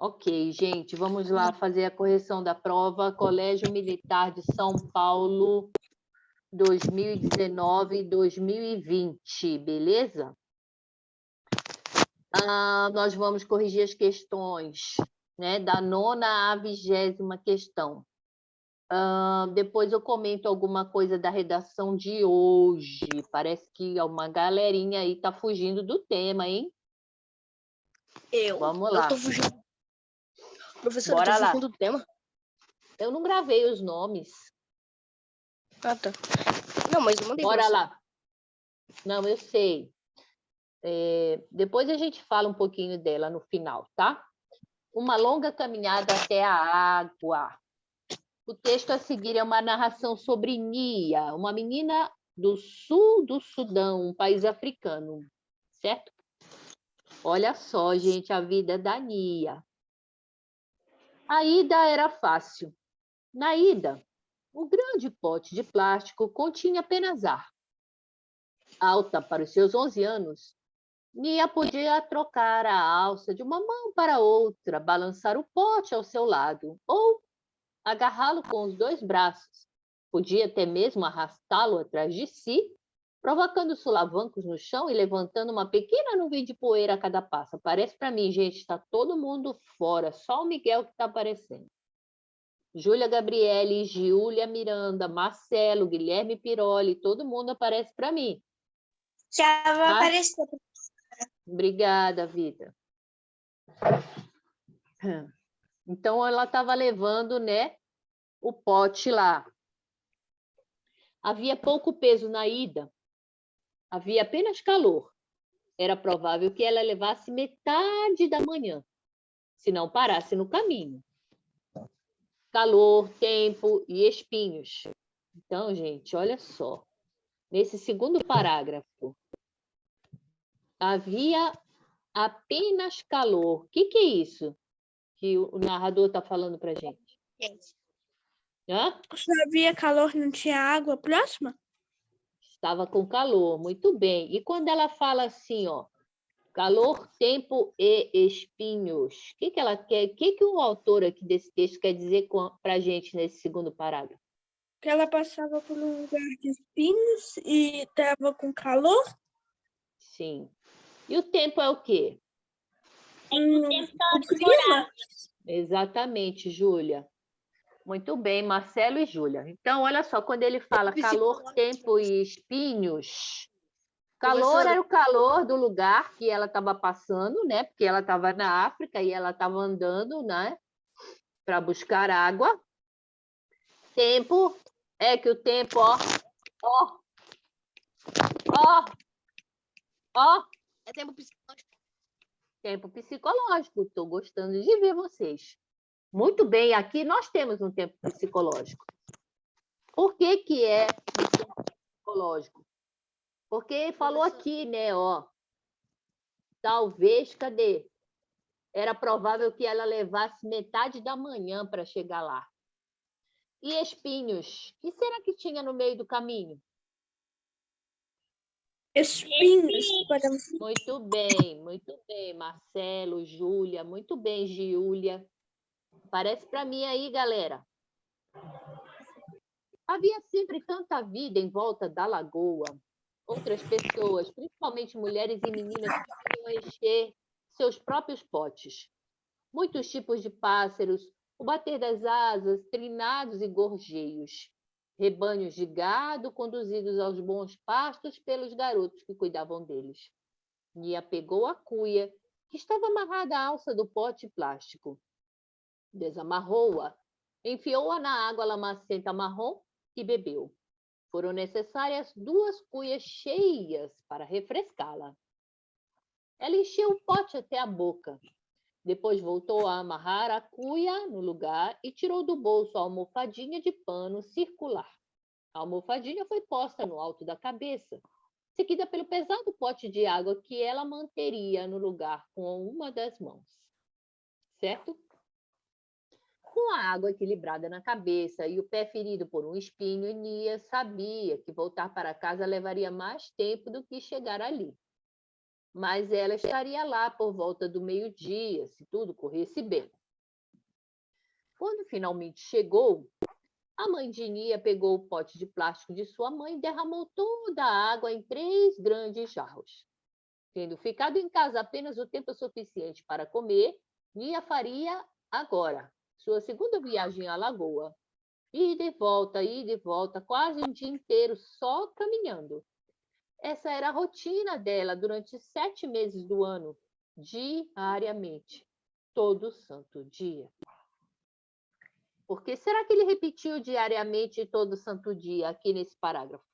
Ok, gente, vamos lá fazer a correção da prova. Colégio Militar de São Paulo, 2019 e 2020, beleza? Nós vamos corrigir as questões, né, da 9ª à 20ª questão. Depois eu comento alguma coisa da redação de hoje. Parece que uma galerinha aí está fugindo do tema, hein? Vamos lá. Eu tô fugindo. Professor, Bora eu tô lá. fugindo do tema. Eu não gravei os nomes. Ah, tá. Não, mas eu mandei pra Bora você. lá. Não, eu sei. Depois a gente fala um pouquinho dela no final, tá? Uma longa caminhada até a água. O texto a seguir é uma narração sobre Nia, uma menina do sul do Sudão, um país africano, certo? Olha só, gente, a vida da Nia. A ida era fácil. Na ida, o grande pote de plástico continha apenas ar. Alta para os seus 11 anos, Nia podia trocar a alça de uma mão para outra, balançar o pote ao seu lado, ou agarrá-lo com os 2 braços. Podia até mesmo arrastá-lo atrás de si, provocando solavancos no chão e levantando uma pequena nuvem de poeira a cada passo. Parece para mim, gente, está todo mundo fora, só o Miguel que está aparecendo. Júlia Gabriele, Giulia Miranda, Marcelo, Guilherme Piroli, todo mundo aparece para mim. Já vai Tá? aparecer. Obrigada, vida. Então, ela estava levando, né, o pote lá. Havia pouco peso na ida. Havia apenas calor. Era provável que ela levasse metade da manhã, se não parasse no caminho. Calor, tempo e espinhos. Então, gente, olha só. Nesse segundo parágrafo, havia apenas calor. O que é isso que o narrador está falando para a gente? Hã? Se havia calor, não tinha água próxima? Estava com calor, muito bem. E quando ela fala assim, ó, calor, tempo e espinhos, o que ela quer? O que o autor aqui desse texto quer dizer para a gente nesse segundo parágrafo? Que ela passava por um lugar de espinhos e estava com calor? Sim. E o tempo é o quê? O clima? Exatamente, Júlia. Muito bem, Marcelo e Júlia. Então, olha só, quando ele fala calor, tempo e espinhos, calor era o calor do lugar que ela estava passando, né? Porque ela estava na África e ela estava andando, né? Para buscar água. Tempo é que o tempo, ó. É tempo psicológico. Tempo psicológico. Estou gostando de ver vocês. Muito bem, aqui nós temos um tempo psicológico. Por que é um tempo psicológico? Porque falou aqui, né, ó. Talvez, cadê? Era provável que ela levasse metade da manhã para chegar lá. E espinhos? O que será que tinha no meio do caminho? Espinhos. Muito bem, Marcelo, Júlia, muito bem, Giulia. Parece para mim aí, galera. Havia sempre tanta vida em volta da lagoa. Outras pessoas, principalmente mulheres e meninas, que queriam encher seus próprios potes. Muitos tipos de pássaros, o bater das asas, trinados e gorjeios. Rebanhos de gado conduzidos aos bons pastos pelos garotos que cuidavam deles. Nia pegou a cuia, que estava amarrada à alça do pote plástico. Desamarrou-a, enfiou-a na água lamacenta marrom e bebeu. Foram necessárias 2 cuias cheias para refrescá-la. Ela encheu o pote até a boca. Depois voltou a amarrar a cuia no lugar e tirou do bolso a almofadinha de pano circular. A almofadinha foi posta no alto da cabeça, seguida pelo pesado pote de água que ela manteria no lugar com uma das mãos. Certo? Com a água equilibrada na cabeça e o pé ferido por um espinho, Nia sabia que voltar para casa levaria mais tempo do que chegar ali. mas ela estaria lá por volta do meio-dia, se tudo corresse bem. Quando finalmente chegou, a mãe de Nia pegou o pote de plástico de sua mãe e derramou toda a água em 3 grandes jarros. Tendo ficado em casa apenas o tempo suficiente para comer, Nia faria agora sua segunda viagem à lagoa. Ida e volta, quase um dia inteiro só caminhando. Essa era a rotina dela durante 7 meses do ano, diariamente, todo santo dia. Por que será que ele repetiu diariamente todo santo dia aqui nesse parágrafo?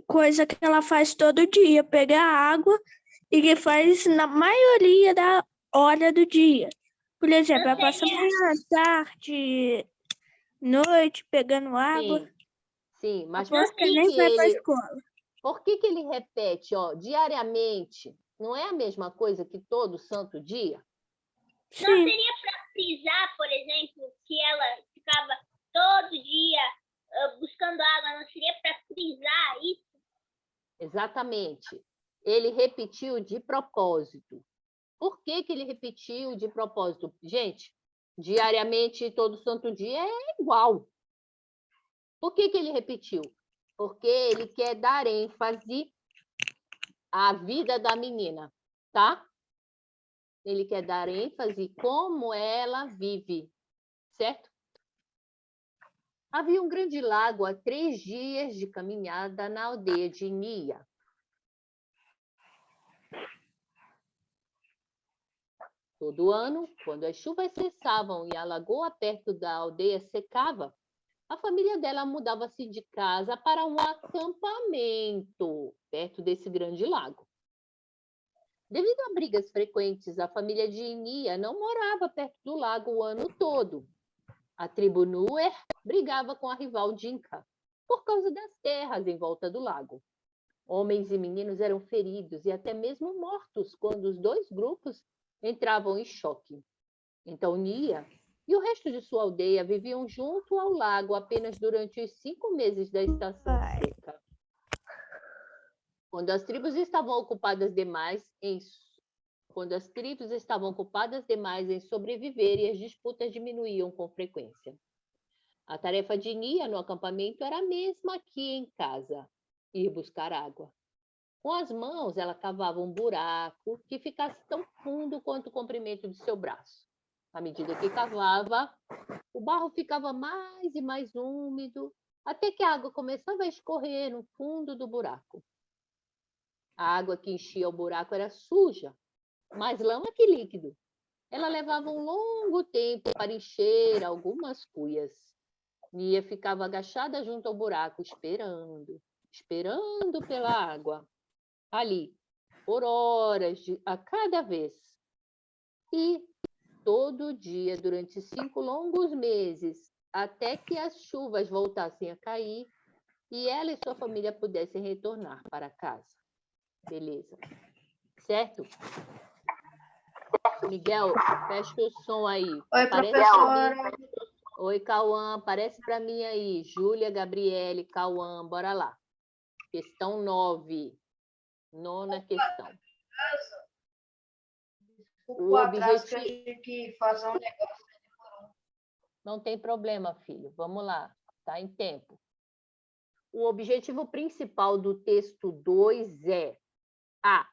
Coisa que ela faz todo dia, pegar água e que faz na maioria da hora do dia. Por exemplo, ela passa manhã, tarde, noite pegando água. Sim, mas Depois que nem vai para a escola. Por que ele repete, diariamente? Não é a mesma coisa que todo santo dia? Sim. Não seria para frisar, por exemplo, que ela ficava todo dia buscando água, não seria para frisar isso? Exatamente. Ele repetiu de propósito. Por que ele repetiu de propósito? Gente, diariamente, todo santo dia é igual. Por que ele repetiu? Porque ele quer dar ênfase à vida da menina, tá? Ele quer dar ênfase como ela vive, certo? Havia um grande lago a 3 dias de caminhada na aldeia de Nia. Todo ano, quando as chuvas cessavam e a lagoa perto da aldeia secava, a família dela mudava-se de casa para um acampamento perto desse grande lago. Devido a brigas frequentes, a família de Nia não morava perto do lago o ano todo. A tribo Nuer brigava com a rival Dinka por causa das terras em volta do lago. Homens e meninos eram feridos e até mesmo mortos quando os 2 grupos entravam em choque. Então Nia e o resto de sua aldeia viviam junto ao lago apenas durante os 5 meses da estação seca. Quando as tribos estavam ocupadas demais em sobreviver e as disputas diminuíam com frequência. A tarefa de Nia no acampamento era a mesma aqui em casa, ir buscar água. Com as mãos, ela cavava um buraco que ficasse tão fundo quanto o comprimento de seu braço. À medida que cavava, o barro ficava mais e mais úmido, até que a água começava a escorrer no fundo do buraco. A água que enchia o buraco era suja, mais lama que líquido. Ela levava um longo tempo para encher algumas cuias. Nia ficava agachada junto ao buraco, esperando pela água. Ali, por horas a cada vez. E todo dia, durante 5 longos meses, até que as chuvas voltassem a cair e ela e sua família pudessem retornar para casa. Beleza. Certo? Miguel, fecha o som aí. Oi, professora. Oi, Cauã. Aparece para mim aí. Júlia, Gabriele, Cauã. Bora lá. Questão 9. 9ª questão. O objetivo... que fazer um negócio. Não tem problema, filho. Vamos lá. Está em tempo. O objetivo principal do texto 2 é A.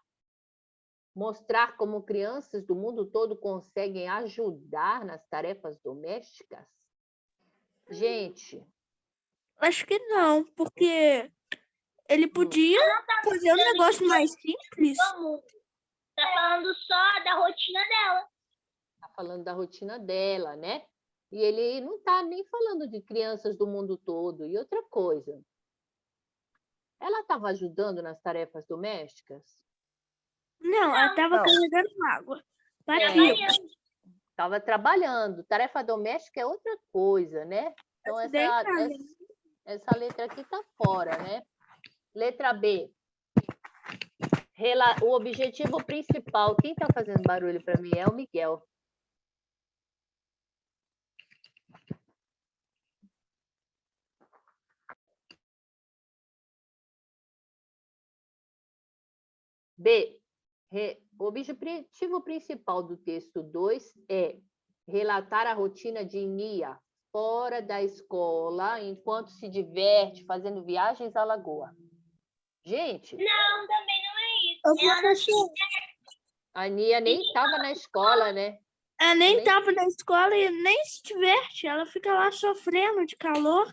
Mostrar como crianças do mundo todo conseguem ajudar nas tarefas domésticas? Gente... Acho que não, porque ele podia fazer um negócio mais simples. Tá falando só da rotina dela. Tá falando da rotina dela, né? E ele não tá nem falando de crianças do mundo todo. E outra coisa, ela estava ajudando nas tarefas domésticas? Não, ela estava carregando água. Estava trabalhando. Tarefa doméstica é outra coisa, né? Então, essa letra aqui está fora, né? Letra B. O objetivo principal. Quem está fazendo barulho para mim é o Miguel. B. O objetivo principal do texto 2 é relatar a rotina de Nia fora da escola, enquanto se diverte fazendo viagens à lagoa. Gente, Não, também não é isso. Ô, professor, a Nia nem estava na escola, né? ela nem Nem- estava na escola e nem se diverte. Ela fica lá sofrendo de calor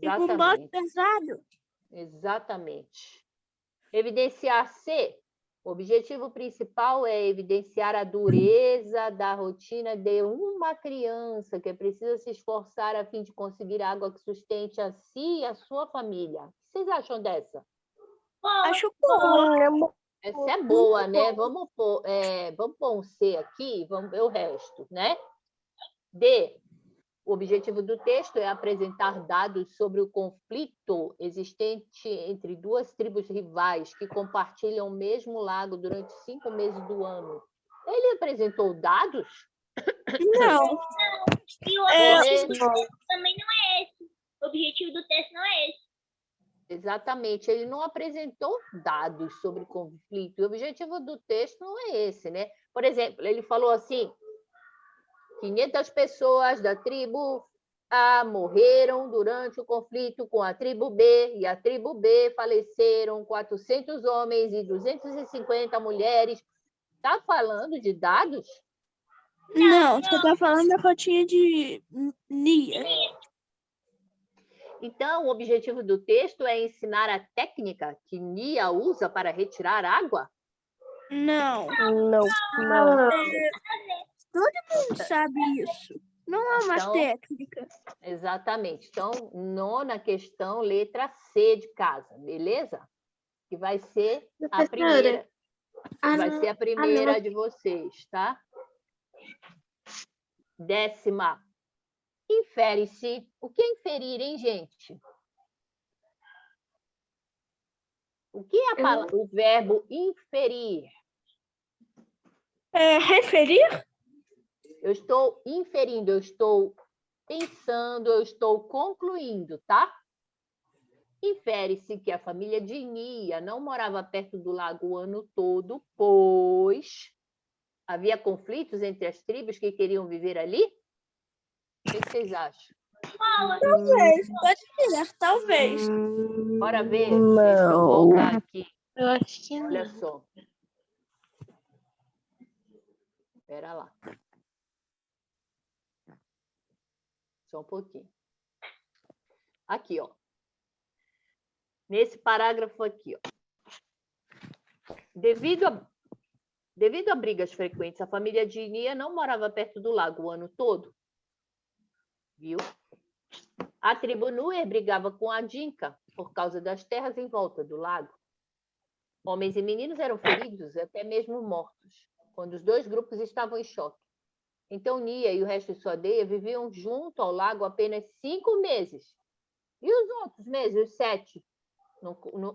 e com um bode Exatamente. pesado. Exatamente. Evidenciar C. O objetivo principal é evidenciar a dureza da rotina de uma criança que precisa se esforçar a fim de conseguir água que sustente a si e a sua família. O que vocês acham dessa? Boa. Acho boa. Essa é boa, né? Vamos pôr um C aqui, vamos ver o resto, né? D. O objetivo do texto é apresentar dados sobre o conflito existente entre duas tribos rivais que compartilham o mesmo lago durante 5 meses do ano. Ele apresentou dados? Não. E o É, objetivo do texto também não é esse. O objetivo do texto não é esse. Exatamente, ele não apresentou dados sobre o conflito. E o objetivo do texto não é esse, né? Por exemplo, ele falou assim: 500 pessoas da tribo A morreram durante o conflito com a tribo B, e a tribo B faleceram 400 homens e 250 mulheres. Está falando de dados? Não, você está falando da rotina de Nia. Então, o objetivo do texto é ensinar a técnica que Nia usa para retirar água? Não. Não. Todo mundo sabe isso. Não é uma Então, técnica. Exatamente. Então, nona questão, letra C de casa, beleza? Que vai ser a primeira. Vai ser a primeira de vocês, tá? 10ª. Infere-se. O que é inferir, hein, gente? O que é o verbo inferir? Referir? Eu estou inferindo, eu estou pensando, eu estou concluindo, tá? Infere-se que a família de Nia não morava perto do lago o ano todo, pois havia conflitos entre as tribos que queriam viver ali? O que vocês acham? Talvez, pode ser, talvez. Bora ver. Deixa eu voltar aqui. Eu acho que não. Olha só. Espera lá. Só um pouquinho. Aqui, ó. Nesse parágrafo aqui, ó. Devido a brigas frequentes, a família de Nia não morava perto do lago o ano todo. Viu? A tribo Nuer brigava com a Dinka por causa das terras em volta do lago. Homens e meninos eram feridos, até mesmo mortos, quando os dois grupos estavam em choque. Então, Nia e o resto de sua aldeia viviam junto ao lago apenas 5 meses. E os outros meses, os 7?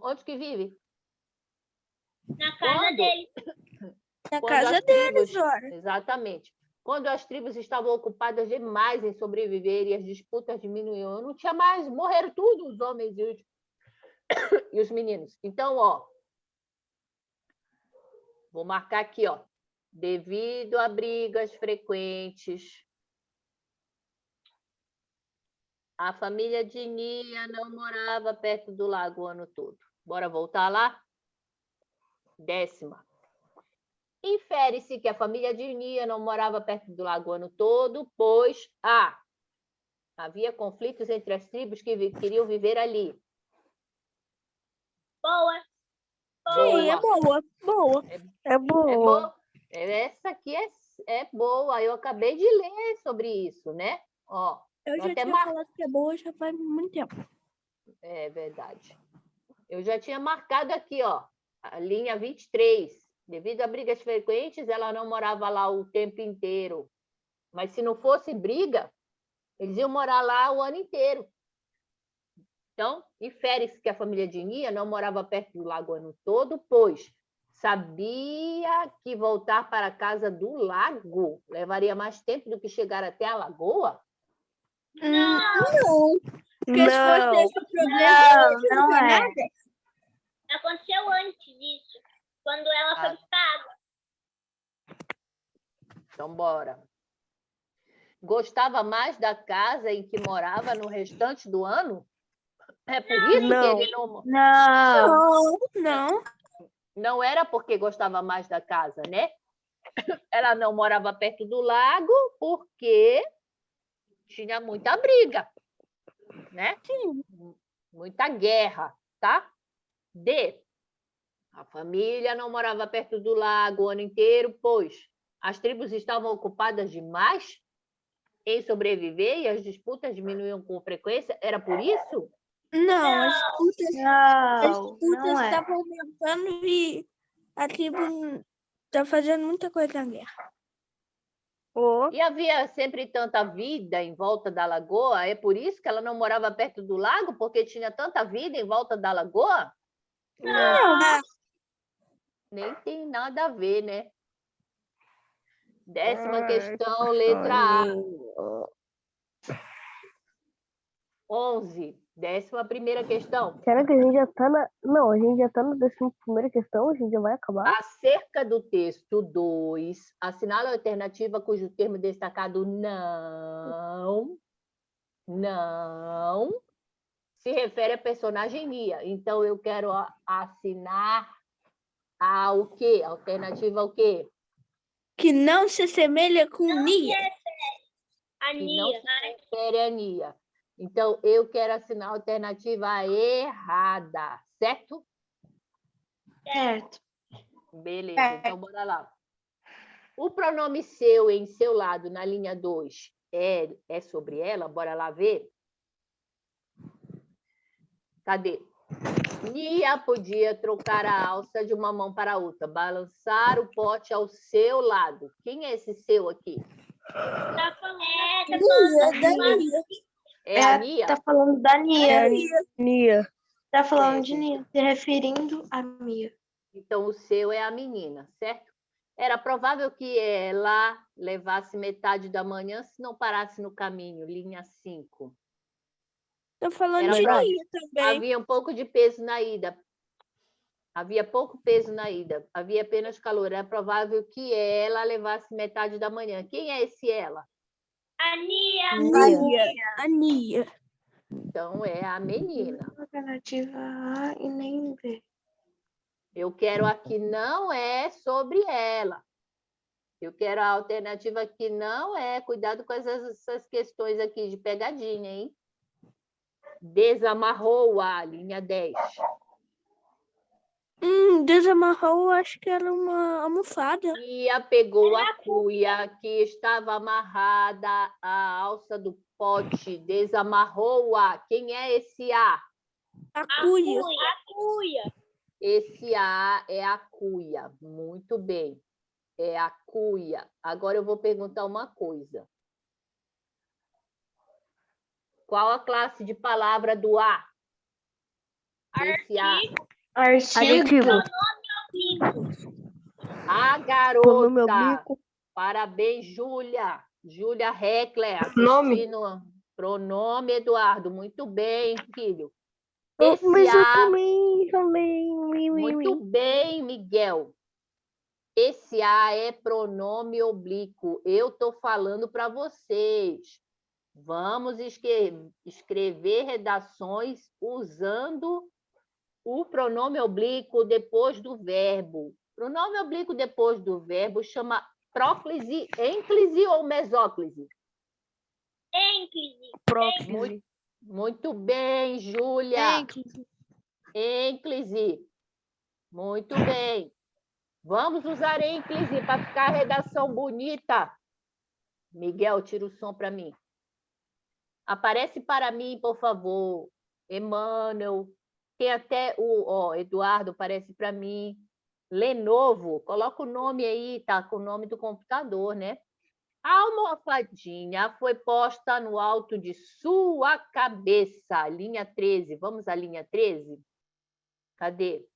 Onde que vive? Na casa dele. Na Quando casa as deles, tribos- ora. Exatamente. Quando as tribos estavam ocupadas demais em sobreviver e as disputas diminuíam, não tinha mais, morreram tudo os homens e os meninos. Então, ó, vou marcar aqui, ó. Devido a brigas frequentes, a família de Nia não morava perto do lago o ano todo. Bora voltar lá? 10ª. Infere-se que a família de Nia não morava perto do lago o ano todo, pois havia conflitos entre as tribos que queriam viver ali. Boa. Sim, é boa, boa. É É boa. boa. Essa aqui é boa. Eu acabei de ler sobre isso, né? Ó, Eu já até tinha falado que é boa já faz muito tempo. É verdade. Eu já tinha marcado aqui, ó, a linha 23. Devido a brigas frequentes, ela não morava lá o tempo inteiro. Mas se não fosse briga, eles iam morar lá o ano inteiro. Então, infere-se que a família de Nia não morava perto do lago o ano todo, pois sabia que voltar para a casa do lago levaria mais tempo do que chegar até a lagoa? Não. Porque se fosse Não. esse o problema, Não não é. nada. Aconteceu antes disso. quando ela foi buscar água. Então, bora. Gostava mais da casa em que morava no restante do ano? É por isso que ele não... Não. Não era porque gostava mais da casa, né? Ela não morava perto do lago porque tinha muita briga, né? Sim. Muita guerra, tá? D. A família não morava perto do lago o ano inteiro, pois as tribos estavam ocupadas demais em sobreviver e as disputas diminuíam com frequência. Era por isso? Não, as Não disputas é. estavam aumentando e a tribo tá fazendo muita coisa na guerra. E havia sempre tanta vida em volta da lagoa? É por isso que ela não morava perto do lago? Porque tinha tanta vida em volta da lagoa? Não. Nem tem nada a ver, né? 10ª questão, letra A. 11. 11ª questão. Será que a gente já tá na... Não, a gente já tá na 11ª questão? A gente já vai acabar? Acerca do texto 2, assinala a alternativa cujo termo destacado não se refere à personagem Nia. Então, eu quero assinar ao quê? Alternativa ao quê? Que não se assemelha com Nia. A Que não Nia, se refere a Nia. Então, eu quero assinar a alternativa errada, certo? Certo. Beleza, então bora lá. O pronome seu em seu lado, na linha 2, é sobre ela? Bora lá ver? Cadê? Nia podia trocar a alça de uma mão para a outra, balançar o pote ao seu lado. Quem é esse seu aqui? tá falando Da Nia. É a Nia? Tá falando da Nia. Nia. Tá falando de Certo. Nia, se referindo a Nia. Então, o seu é a menina, certo? Era provável que ela levasse metade da manhã se não parasse no caminho, linha 5. Tô falando Era de pra- Nia também. Havia um pouco de peso na ida. Havia pouco peso na ida. Havia apenas calor. Era provável que ela levasse metade da manhã. Quem é esse ela? A Nia. A Nia. Então, é a menina. Alternativa A e nem B. Eu quero a que não é sobre ela. Eu quero a alternativa que não é. Cuidado com essas questões aqui de pegadinha, hein? Desamarrou a linha 10. Desamarrou, acho que era uma almofada. Nia pegou a cuia que estava amarrada à alça do pote. Desamarrou-a. Quem é esse A? A A cuia. cuia. Esse A é a cuia. Muito bem. É a cuia. Agora eu vou perguntar uma coisa. Qual a classe de palavra do A? Esse A. Artigo. A garota. Parabéns, Júlia. Júlia Heckler. Assistindo. Pronome Eduardo. Muito bem, filho. Esse Mas eu A. também. Muito bem, Miguel. Esse A é pronome oblíquo. Eu estou falando para vocês. Vamos escrever redações usando o pronome oblíquo depois do verbo. Pronome oblíquo depois do verbo chama próclise, ênclise ou mesóclise? Ênclise. Muito bem, Júlia. Ênclise. Muito bem. Vamos usar ênclise para ficar a redação bonita. Miguel, tira o som para mim. Aparece para mim, por favor. Emmanuel. Tem até o Eduardo, aparece para mim. Lenovo, coloca o nome aí, tá? Com o nome do computador, né? A almofadinha foi posta no alto de sua cabeça. Linha 13. Vamos à linha 13? Cadê?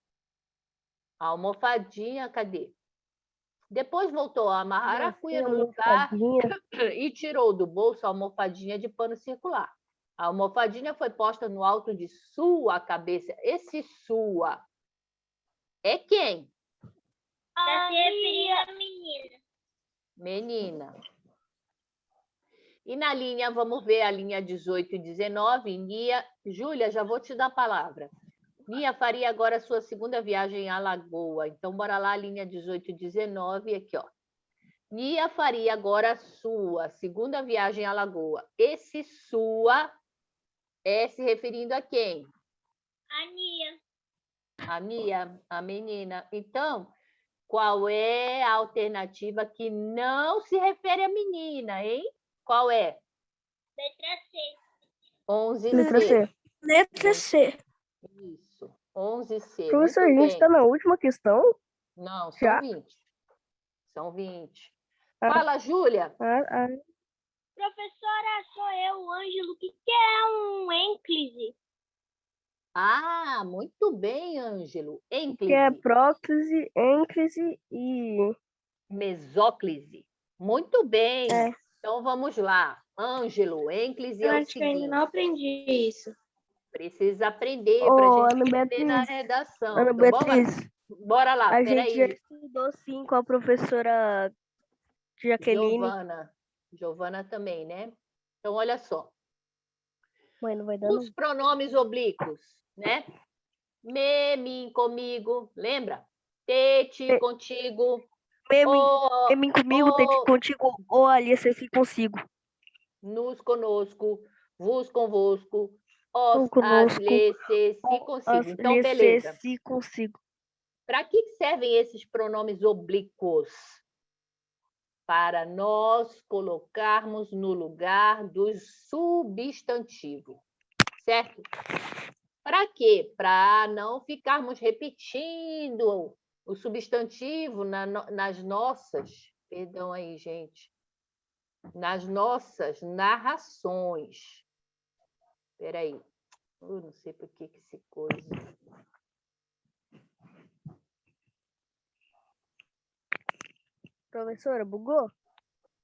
A almofadinha, cadê? Depois voltou a amarrar a cuia no lugar e tirou do bolso a almofadinha de pano circular. A almofadinha foi posta no alto de sua cabeça. Esse sua é quem? Para se referir a menina. Menina. E na linha, vamos ver a linha 18 e 19. Nia, Júlia, já vou te dar a palavra. Nia faria agora a sua segunda viagem à Lagoa. Então, bora lá, linha 18 e 19, aqui, ó. Nia faria agora a sua segunda viagem à Lagoa. Esse sua é se referindo a quem? A Nia. A Nia, a menina. Então, qual é a alternativa que não se refere à menina, hein? Qual é? Letra C. 11C. Letra C. Letra C. Isso, 11C. Professor, a Muito gente bem. está na última questão? Não, são Já? 20. São 20. Ah. Fala, Júlia. Professora, sou eu, o Ângelo. O que é um ênclise? Ah, muito bem, Ângelo. Que é Ênclise, próclise, ênclise e... mesóclise. Muito bem. É. Então, vamos lá. Ângelo, ênclise é o Acho que eu ainda seguinte. não aprendi isso. Precisa aprender Ô, para a Ana gente escrever na Beatriz, redação. Ana Então, Beatriz, bora lá, a gente já peraí. estudou sim com a professora Jaqueline. Giovana também, né? Então, olha só. Mãe, não vai dar Os pronomes oblíquos, né? Me, mim, comigo, lembra? Te, contigo. não. Mim comigo, tete contigo, ou Alice, se consigo. Nos, conosco. Vos, convosco. Os, Conosco. as, lhe, se consigo. Então, Alice, beleza. se consigo. Para que servem esses pronomes oblíquos? Para nós colocarmos no lugar do substantivo, certo? Para quê? Para não ficarmos repetindo o substantivo nas nossas, perdão aí, gente, nas nossas narrações. Espera aí, eu não sei por que esse coisa... Professora, bugou?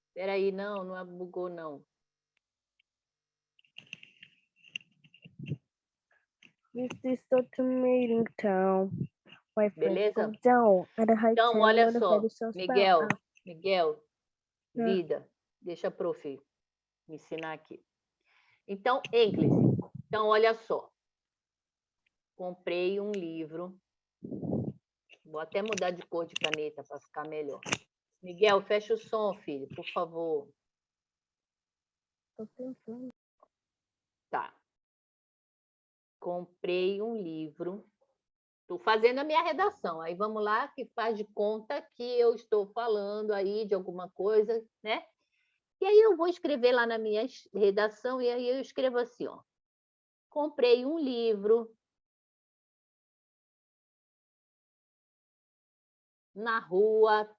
Espera aí, não bugou, não. This is the tomato town. My friends Beleza? go down at the high Então, town, olha where the só, very sun Miguel, spell. vida, deixa a prof. Me ensinar aqui. Então, ênclise. Então, olha só. Comprei um livro. Vou até mudar de cor de caneta para ficar melhor. Miguel, fecha o som, filho, por favor. Tô tentando. Tá. Comprei um livro. Estou fazendo a minha redação. Aí vamos lá, que faz de conta que eu estou falando aí de alguma coisa, né? E aí eu vou escrever lá na minha redação, e aí eu escrevo assim, ó. Comprei um livro na Rua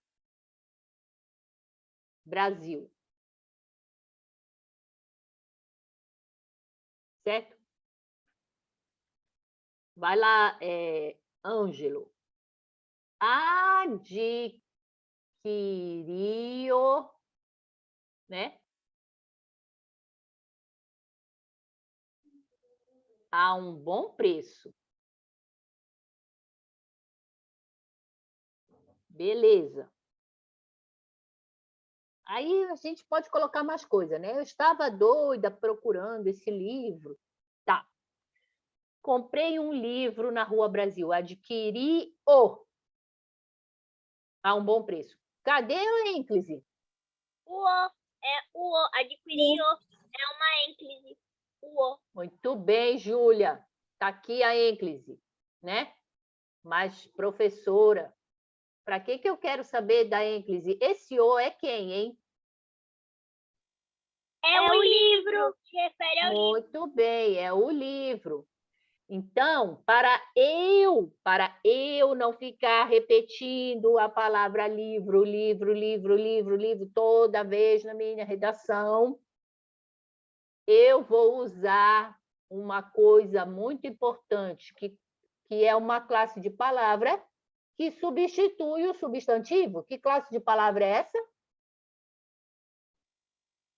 Brasil. Certo? Vai lá, Ângelo. Adquiriu, né? A um bom preço. Beleza. Aí a gente pode colocar mais coisa, né? Eu estava doida procurando esse livro. Tá. Comprei um livro na Rua Brasil. Adquiri-o a um bom preço. Cadê a ênclise? Adquiriu é uma ênclise. Muito bem, Júlia. Está aqui a ênclise, né? Mas, professora, para que eu quero saber da ênclise? Esse o é quem, hein? É o livro. Se refere ao livro. Muito bem, é o livro. Então, para eu não ficar repetindo a palavra livro, livro, livro, livro, livro, toda vez na minha redação, eu vou usar uma coisa muito importante, que é uma classe de palavra que substitui o substantivo. Que classe de palavra é essa?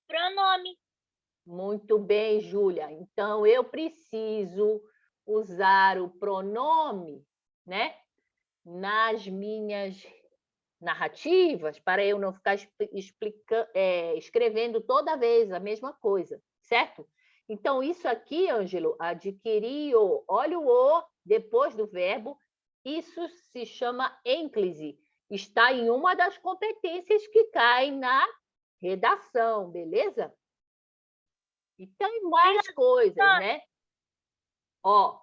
Pronome. Muito bem, Júlia. Então, eu preciso usar o pronome, né, nas minhas narrativas para eu não ficar escrevendo toda vez a mesma coisa, certo? Então, isso aqui, Ângelo, adquiriu, olha o "o" depois do verbo, isso se chama ênclise. Está em uma das competências que caem na redação, beleza? E tem mais coisas, né? Ó,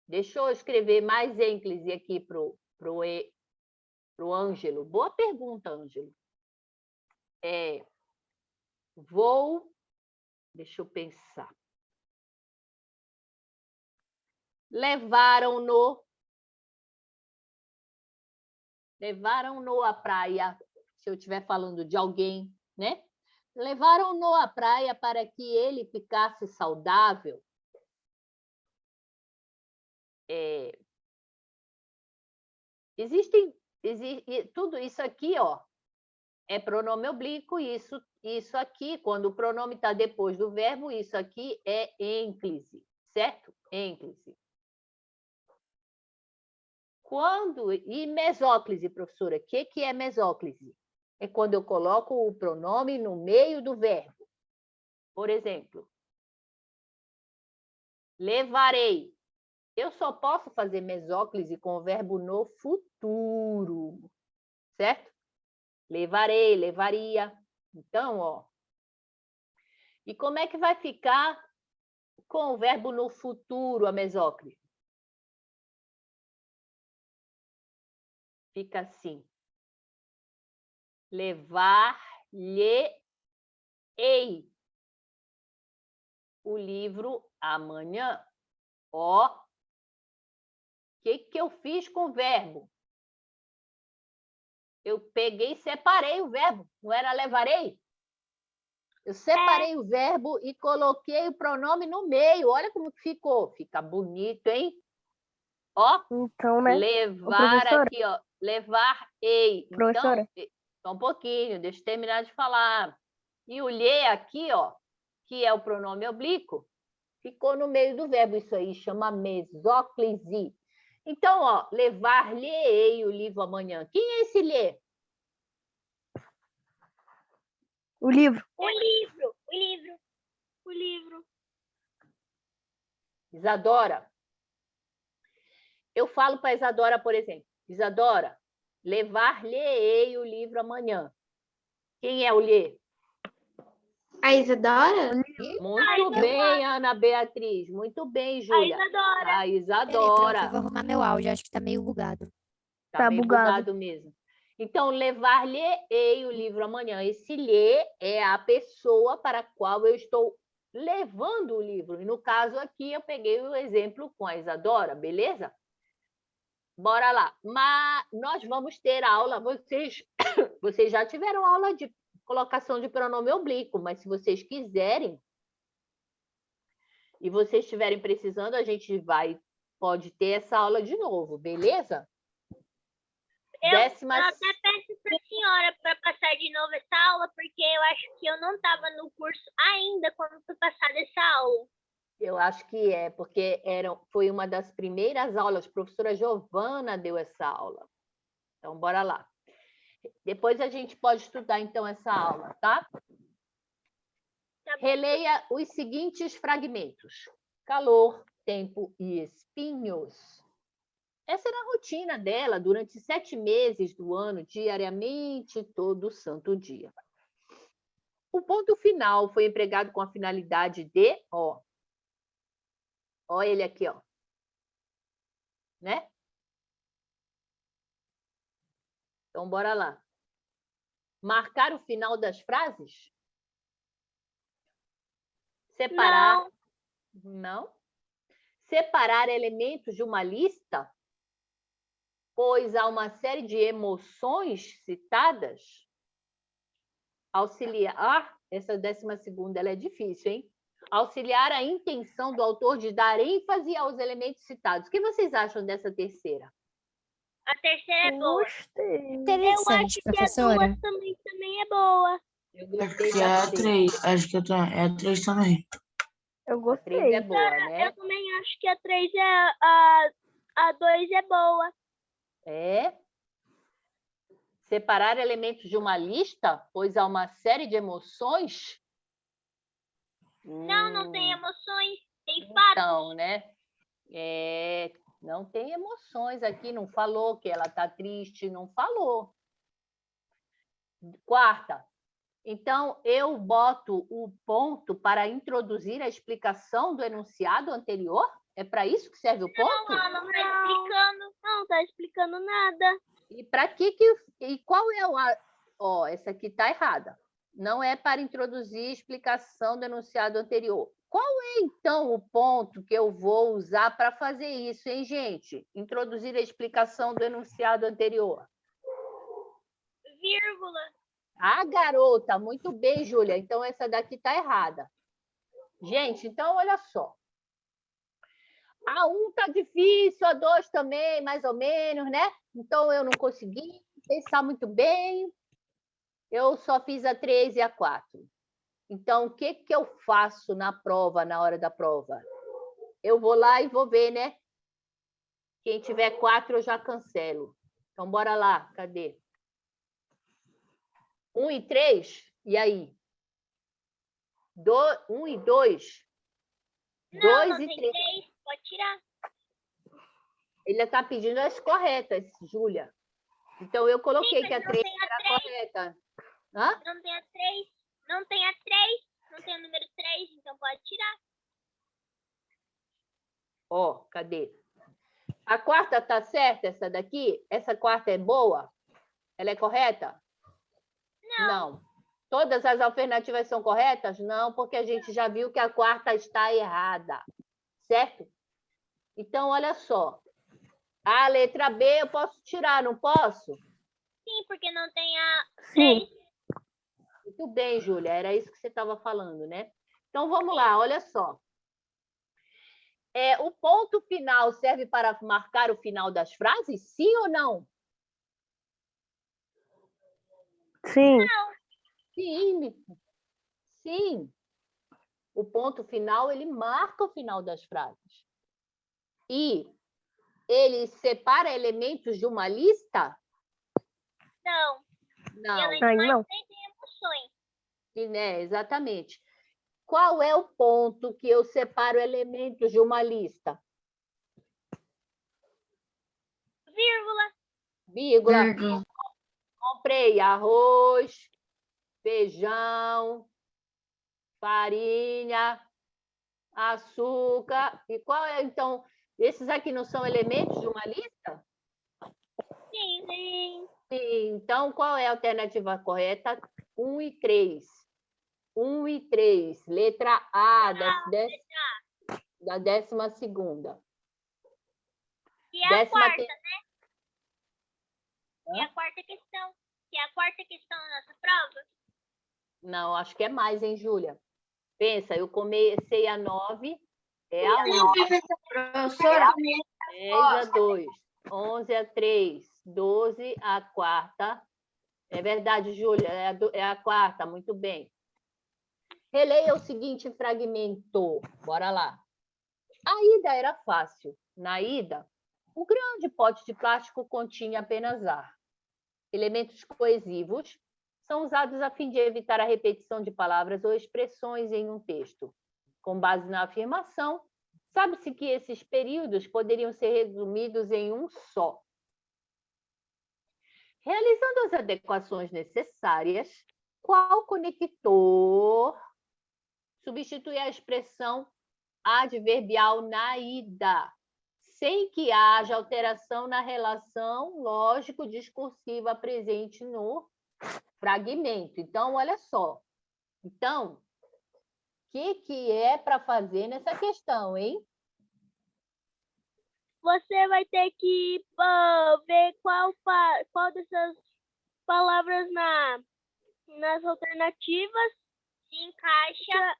deixa eu escrever mais ênclise aqui pro Ângelo. Boa pergunta, Ângelo. Deixa eu pensar. Levaram-no à praia, se eu estiver falando de alguém, né? Levaram-no à praia para que ele ficasse saudável. Existe tudo isso aqui, ó, é pronome oblíquo, isso aqui, quando o pronome está depois do verbo, isso aqui é ênclise, certo? Ênclise. E mesóclise, professora? O que é mesóclise? É quando eu coloco o pronome no meio do verbo. Por exemplo, levarei. Eu só posso fazer mesóclise com o verbo no futuro, certo? Levarei, levaria. Então, ó. E como é que vai ficar com o verbo no futuro, a mesóclise? Fica assim. Levar-lhe-ei o livro amanhã. Ó. O que eu fiz com o verbo? Eu peguei e separei o verbo. Não era levarei? Eu separei o verbo e coloquei o pronome no meio. Olha como ficou. Fica bonito, hein? Ó, Então, né? levar aqui, ó. Levar-ei. Professora. Então, só um pouquinho, deixa eu terminar de falar. E o lhe aqui, ó, que é o pronome oblíquo, ficou no meio do verbo. Isso aí chama mesóclise. Então, ó, levar-lhe-ei o livro amanhã. Quem é esse lhe? O livro. O livro. Isadora. Eu falo para Isadora, por exemplo. Isadora, levar-lhe-ei o livro amanhã. Quem é o lhe? A Isadora? Muito bem, Ana Beatriz. Muito bem, Júlia. A Isadora. Eu vou arrumar meu áudio, acho que tá meio bugado. Tá meio bugado. bugado mesmo. Então, levar-lhe-ei o livro amanhã. Esse lhe é a pessoa para a qual eu estou levando o livro. E no caso aqui, eu peguei o exemplo com a Isadora, beleza? Bora lá. Mas nós vamos ter aula, vocês já tiveram aula de colocação de pronome oblíquo, mas se vocês quiserem e vocês estiverem precisando, a gente pode ter essa aula de novo, beleza? Eu até peço para a senhora para passar de novo essa aula, porque eu acho que eu não estava no curso ainda quando foi passada essa aula. Eu acho que é, porque foi uma das primeiras aulas, a professora Giovana deu essa aula. Então, bora lá. Depois a gente pode estudar, então, essa aula, tá? Releia os seguintes fragmentos. Calor, tempo e espinhos. Essa era a rotina dela durante 7 meses do ano, diariamente, todo santo dia. O ponto final foi empregado com a finalidade de... Ó ele aqui, ó. Né? Então, bora lá. Marcar o final das frases? Separar... Não. Separar elementos de uma lista? Pois há uma série de emoções citadas? Auxiliar... essa 12ª, ela é difícil, hein? Auxiliar a intenção do autor de dar ênfase aos elementos citados. O que vocês acham dessa terceira? A terceira é boa. Gostei. Interessante, professora. A 2 também é boa. Eu Acho gostei que é da a 3. Acho que é a 3 também. Eu A 3 gostei. é boa, né? Eu também acho que a 3 a 2 é boa. É. Separar elementos de uma lista, pois há uma série de emoções? Não, não tem emoções, tem fatos. Então, né? Não tem emoções aqui, não falou que ela está triste, não falou. Quarta. Então, eu boto o ponto para introduzir a explicação do enunciado anterior? É para isso que serve o ponto? Não, ela não está explicando. Não está explicando nada. E para que e qual é essa aqui está errada. Não é para introduzir a explicação do enunciado anterior. Qual é, então, o ponto que eu vou usar para fazer isso, hein, gente? Introduzir a explicação do enunciado anterior. Vírgula. Ah, garota, muito bem, Júlia. Então, essa daqui está errada. Gente, então, olha só. A 1 está difícil, a 2 também, mais ou menos, né? Então, eu não consegui pensar muito bem. Eu só fiz a 3 e a 4. Então, o que eu faço na prova, na hora da prova? Eu vou lá e vou ver, né? Quem tiver 4, eu já cancelo. Então, bora lá. Cadê? 1 e 3? E aí? 1 e 2? Não, 2 não e tem 3. 3. Pode tirar. Ele está pedindo as corretas, Júlia. Então, eu coloquei Sim, que a mas não 3 tem a era 3. correta. Hã? Não tem a 3. Não tem a 3. Não tem o número 3, então pode tirar. Ó, cadê? A quarta está certa, essa daqui? Essa quarta é boa? Ela é correta? Não. Todas as alternativas são corretas? Não, porque a gente já viu que a quarta está errada. Certo? Então, olha só. A letra B eu posso tirar, não posso? Sim, porque não tem a Sim. 3. Muito bem, Júlia. Era isso que você estava falando, né? Então, vamos lá, olha só. O ponto final serve para marcar o final das frases? Sim ou não? Sim. Sim. Sim. O ponto final, ele marca o final das frases. E ele separa elementos de uma lista? Não. Não. E além do mais, Não. nem tem emoções. Exatamente. Qual é o ponto que eu separo elementos de uma lista? Vírgula. Vírgula. Comprei arroz, feijão, farinha, açúcar. E qual é, então, esses aqui não são elementos de uma lista? Sim, sim. Sim. Então, qual é a alternativa correta? 1 e 3. 1 e 3. Letra A da 12ª. E a quarta, né? Hã? E a quarta questão. Que é a quarta questão da nossa prova. Não, acho que é mais, hein, Júlia? Pensa, eu comecei a 9, é a 1. Professora, 10 a 2, 11 a 3, 12 a quarta. É verdade, Júlia, é a quarta, muito bem. Releia o seguinte fragmento. Bora lá. A ida era fácil. Na ida, o grande pote de plástico continha apenas ar. Elementos coesivos são usados a fim de evitar a repetição de palavras ou expressões em um texto. Com base na afirmação, sabe-se que esses períodos poderiam ser resumidos em um só. Realizando as adequações necessárias, qual conector substitui a expressão adverbial na ida, sem que haja alteração na relação lógico-discursiva presente no fragmento? Então, olha só. Então, o que é para fazer nessa questão, hein? Você vai ter que ver qual dessas palavras nas alternativas se encaixa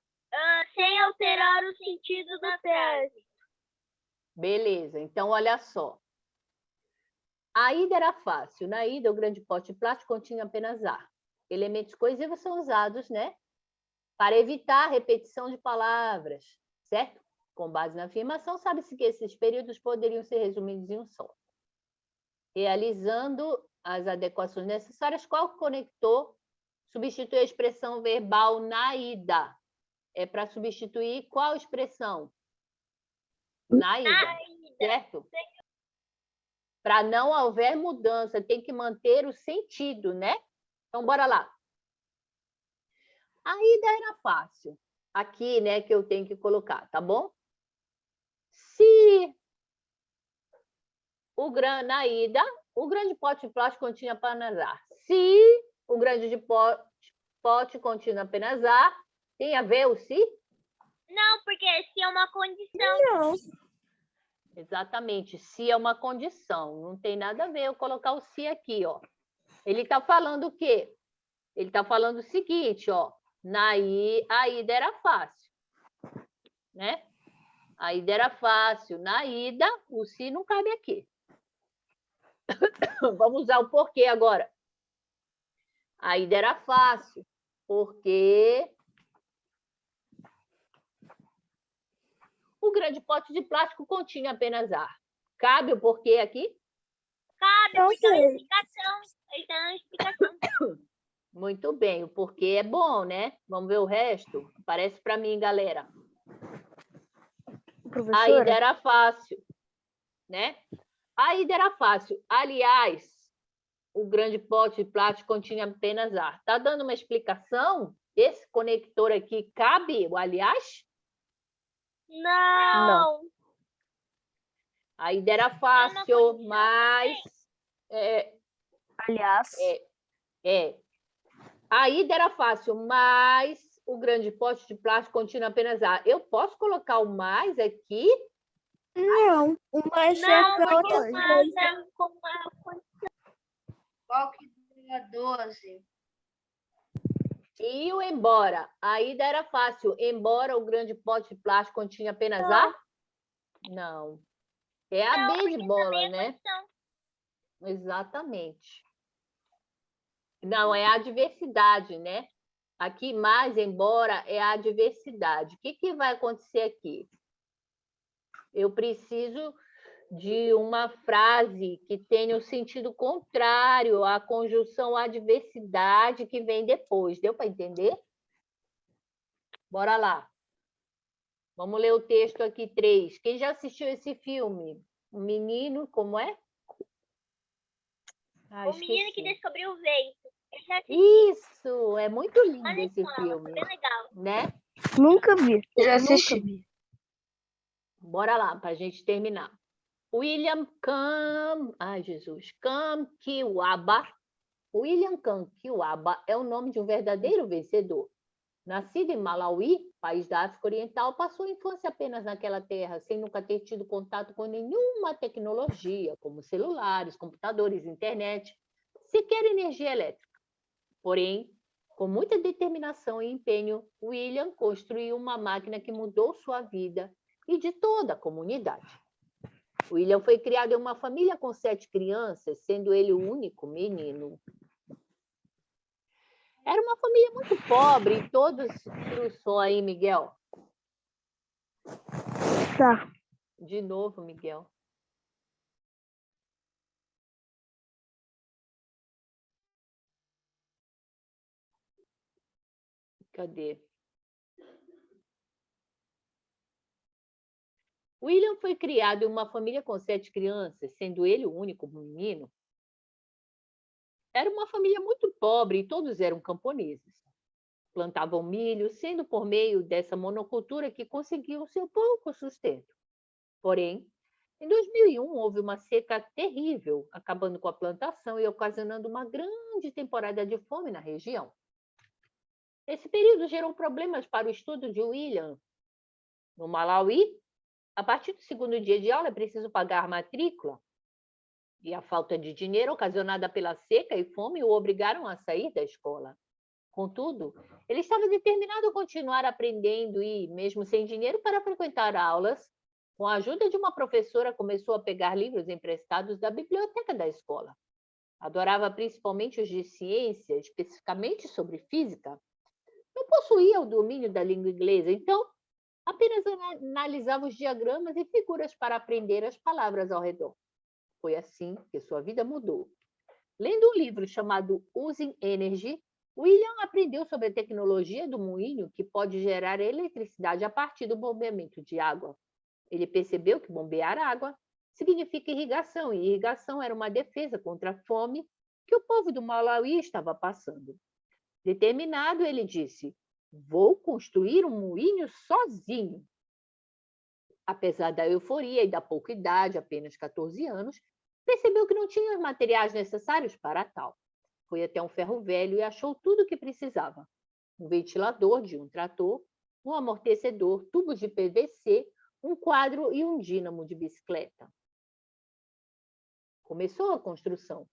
sem alterar o sentido da frase. Beleza, então olha só. A ida era fácil. Na ida, o grande pote de plástico continha apenas ar. Elementos coesivos são usados, né, para evitar a repetição de palavras, certo? Com base na afirmação, sabe-se que esses períodos poderiam ser resumidos em um só. Realizando as adequações necessárias, qual conector substitui a expressão verbal na ida? É para substituir qual expressão? Na ida, certo? Para não haver mudança, tem que manter o sentido, né? Então, bora lá. A ida era fácil. Aqui, né, que eu tenho que colocar, tá bom? Se na ida, o grande pote de plástico continha apenas ar. Se o grande pote continha apenas ar, tem a ver o se? Não, porque se é uma condição. Não. Exatamente, se é uma condição. Não tem nada a ver eu colocar o se aqui, ó. Ele está falando o quê? Ele está falando o seguinte, ó. A ida era fácil, né? A ida era fácil. Na ida, o se não cabe aqui. Vamos usar o porquê agora. A ida era fácil, porque o grande pote de plástico continha apenas ar. Cabe o porquê aqui? Cabe, Não porque é uma sei. explicação. Ele tá dando uma explicação. Muito bem, o porquê é bom, né? Vamos ver o resto? Aparece para mim, galera. A ida Professora, era fácil, né? A ida era fácil. Aliás, o grande pote de plástico continha apenas ar. Tá dando uma explicação? Esse conector aqui cabe o aliás? Não. A ida era fácil, mas aliás, a ida era fácil, mas o grande pote de plástico continha apenas ar. Eu posso colocar o mais aqui? Não. O mais Não, é pra porque outra uma coisa. tá com uma Qual que deu 12? E o embora? A ida era fácil, embora o grande pote de plástico continha apenas ar? Não. É a B de bola, né? condição. Exatamente. Não, é a diversidade, né? Aqui, mais, embora, é a diversidade. O que vai acontecer aqui? Eu preciso de uma frase que tenha o sentido contrário à conjunção adversidade que vem depois. Deu para entender? Bora lá. Vamos ler o texto aqui, 3. Quem já assistiu esse filme? Um menino, como é? O menino que descobriu o vento. Eu já assisti Isso, é muito lindo lá na esse escola, filme, foi bem legal. né? nunca vi. Eu já Nunca assisti. vi. Bora lá, para a gente terminar. William Kamkiwaba. William Kamkiwaba é o nome de um verdadeiro vencedor. Nascido em Malawi, país da África Oriental, passou a infância apenas naquela terra, sem nunca ter tido contato com nenhuma tecnologia, como celulares, computadores, internet, sequer energia elétrica. Porém, com muita determinação e empenho, William construiu uma máquina que mudou sua vida e de toda a comunidade. William foi criado em uma família com 7 crianças, sendo ele o único menino. Era uma família muito pobre e todos... Tira o som aí, Miguel. Tá. De novo, Miguel. Cadê? William foi criado em uma família com 7 crianças, sendo ele o único menino. Era uma família muito pobre e todos eram camponeses. Plantavam milho, sendo por meio dessa monocultura que conseguiam o seu pouco sustento. Porém, em 2001 houve uma seca terrível, acabando com a plantação e ocasionando uma grande temporada de fome na região. Esse período gerou problemas para o estudo de William. No Malawi, a partir do segundo dia de aula é preciso pagar matrícula. E a falta de dinheiro ocasionada pela seca e fome o obrigaram a sair da escola. Contudo, ele estava determinado a continuar aprendendo e, mesmo sem dinheiro para frequentar aulas, com a ajuda de uma professora, começou a pegar livros emprestados da biblioteca da escola. Adorava principalmente os de ciência, especificamente sobre física. Não possuía o domínio da língua inglesa, então apenas analisava os diagramas e figuras para aprender as palavras ao redor. Foi assim que sua vida mudou. Lendo um livro chamado Using Energy, William aprendeu sobre a tecnologia do moinho que pode gerar eletricidade a partir do bombeamento de água. Ele percebeu que bombear água significa irrigação, e irrigação era uma defesa contra a fome que o povo do Malawi estava passando. Determinado, ele disse: "Vou construir um moinho sozinho." Apesar da euforia e da pouca idade, apenas 14 anos, percebeu que não tinha os materiais necessários para tal. Foi até um ferro velho e achou tudo o que precisava: um ventilador de um trator, um amortecedor, tubos de PVC, um quadro e um dínamo de bicicleta. Começou a construção.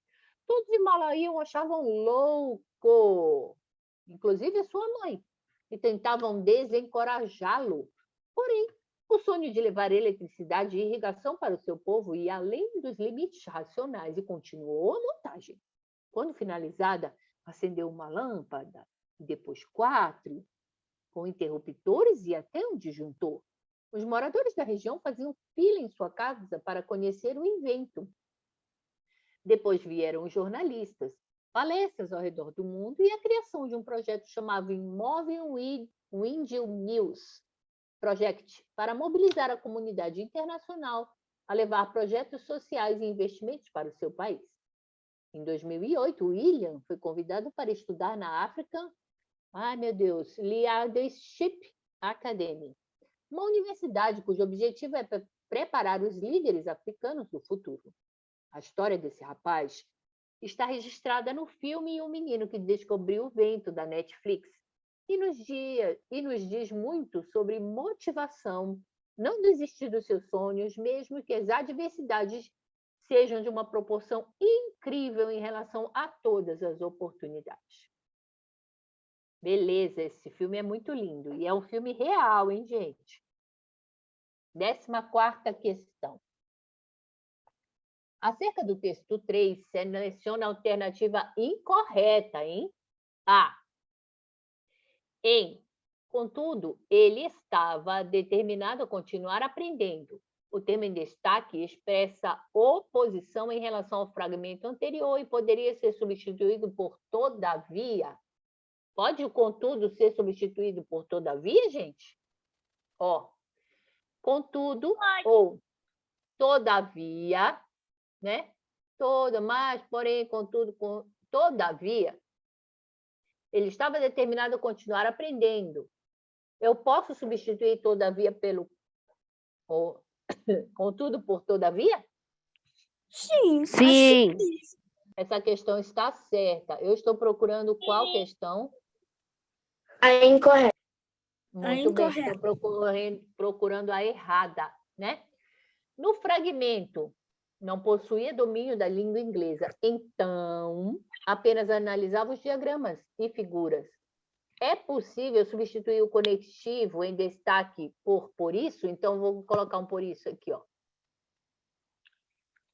Todos em Malawi o achavam louco, inclusive a sua mãe, e tentavam desencorajá-lo. Porém, o sonho de levar eletricidade e irrigação para o seu povo ia além dos limites racionais e continuou a montagem. Quando finalizada, acendeu uma lâmpada, e depois 4, com interruptores e até um disjuntor. Os moradores da região faziam fila em sua casa para conhecer o invento. Depois vieram os jornalistas, palestras ao redor do mundo e a criação de um projeto chamado Moving Window News Project, para mobilizar a comunidade internacional a levar projetos sociais e investimentos para o seu país. Em 2008, William foi convidado para estudar na African Leadership Academy, uma universidade cujo objetivo é preparar os líderes africanos do futuro. A história desse rapaz está registrada no filme O Menino que Descobriu o Vento, da Netflix, e nos diz muito sobre motivação, não desistir dos seus sonhos, mesmo que as adversidades sejam de uma proporção incrível em relação a todas as oportunidades. Beleza, esse filme é muito lindo. E é um filme real, hein, gente? 14ª questão. Acerca do texto 3, seleciona a alternativa incorreta, hein? A. Contudo, ele estava determinado a continuar aprendendo. O termo em destaque expressa oposição em relação ao fragmento anterior e poderia ser substituído por todavia. Pode o contudo ser substituído por todavia, gente? Contudo ou todavia, né? Mas, porém, contudo, todavia. Ele estava determinado a continuar aprendendo. Eu posso substituir todavia pelo contudo por todavia? Sim. Sim. Essa questão está certa. Eu estou procurando qual questão? A incorreta. Muito bem, estou procurando a errada, né? No fragmento, não possuía domínio da língua inglesa, então apenas analisava os diagramas e figuras. É possível substituir o conectivo em destaque por isso? Então, vou colocar um por isso aqui, ó.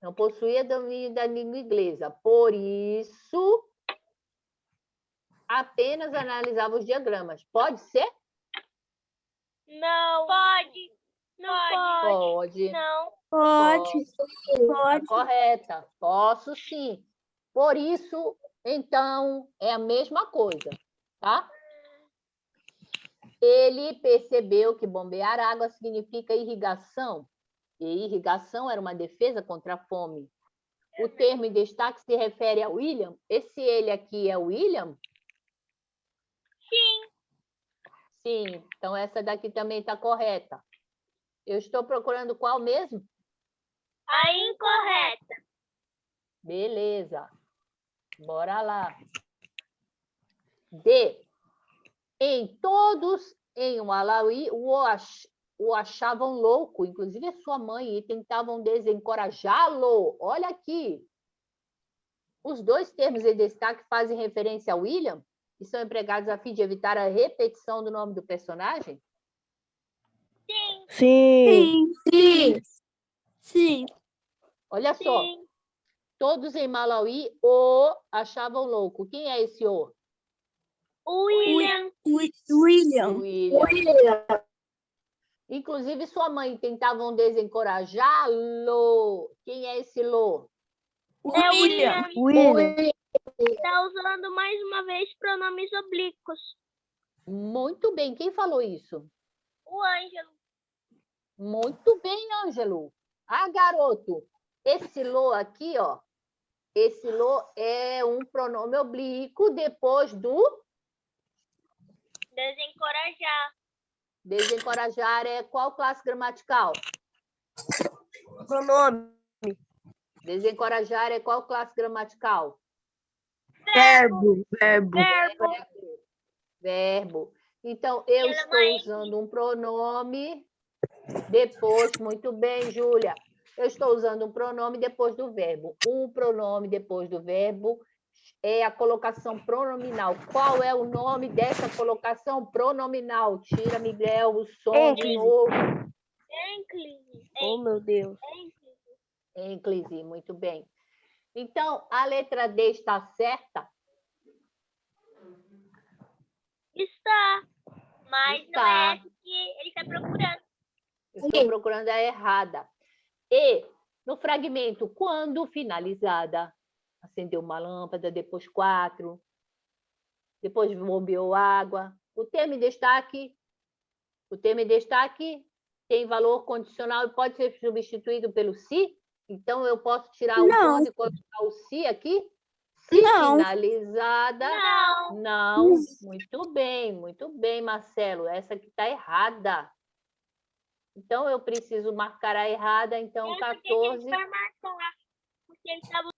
Não possuía domínio da língua inglesa, por isso apenas analisava os diagramas. Pode ser? Não. Pode. Não Pode. Não. Pode. Tá correta. Posso sim. Por isso, então, é a mesma coisa, tá? Ele percebeu que bombear água significa irrigação, e irrigação era uma defesa contra a fome. O termo em destaque se refere a William. Esse ele aqui é William? Sim. Sim, então essa daqui também está correta. Eu estou procurando qual mesmo? A incorreta. Beleza. Bora lá. D. Todos em Malawi o achavam louco, inclusive a sua mãe, e tentavam desencorajá-lo. Olha aqui. Os dois termos em destaque fazem referência a William e são empregados a fim de evitar a repetição do nome do personagem? Sim. Sim. Olha só. Todos em Malawi o achavam louco. Quem é esse o? William. William. Inclusive, sua mãe tentavam desencorajá-lo. Quem é esse lo? William. William. Está usando mais uma vez pronomes oblíquos. Muito bem. Quem falou isso? O Ângelo. Muito bem, Ângelo. Ah, garoto, esse lo aqui, ó. Esse lo é um pronome oblíquo depois do Desencorajar. desencorajar. É qual classe gramatical? Pronome. Desencorajar é qual classe gramatical? Verbo. Verbo. Então, eu Ela estou vai- usando um pronome depois. Muito bem, Júlia. Eu estou usando um pronome depois do verbo. Um pronome depois do verbo é a colocação pronominal. Qual é o nome dessa colocação pronominal? Tira, Miguel, o som de Ênclise. novo. Ênclise. Oh, meu Deus. Ênclise, muito bem. Então, a letra D está certa? Está. Mas não Está. é essa que ele está procurando. Estou procurando a errada. E, no fragmento, quando finalizada, acendeu uma lâmpada, depois 4, depois bombeou água. O termo em destaque tem valor condicional e pode ser substituído pelo se? Então, eu posso tirar o Não. quando e colocar o se aqui? Se Não. finalizada, Não. não. Muito bem, Marcelo. Essa aqui está errada. Então, eu preciso marcar a errada. Então, Essa que a gente 14, vai marcar. Porque ele estava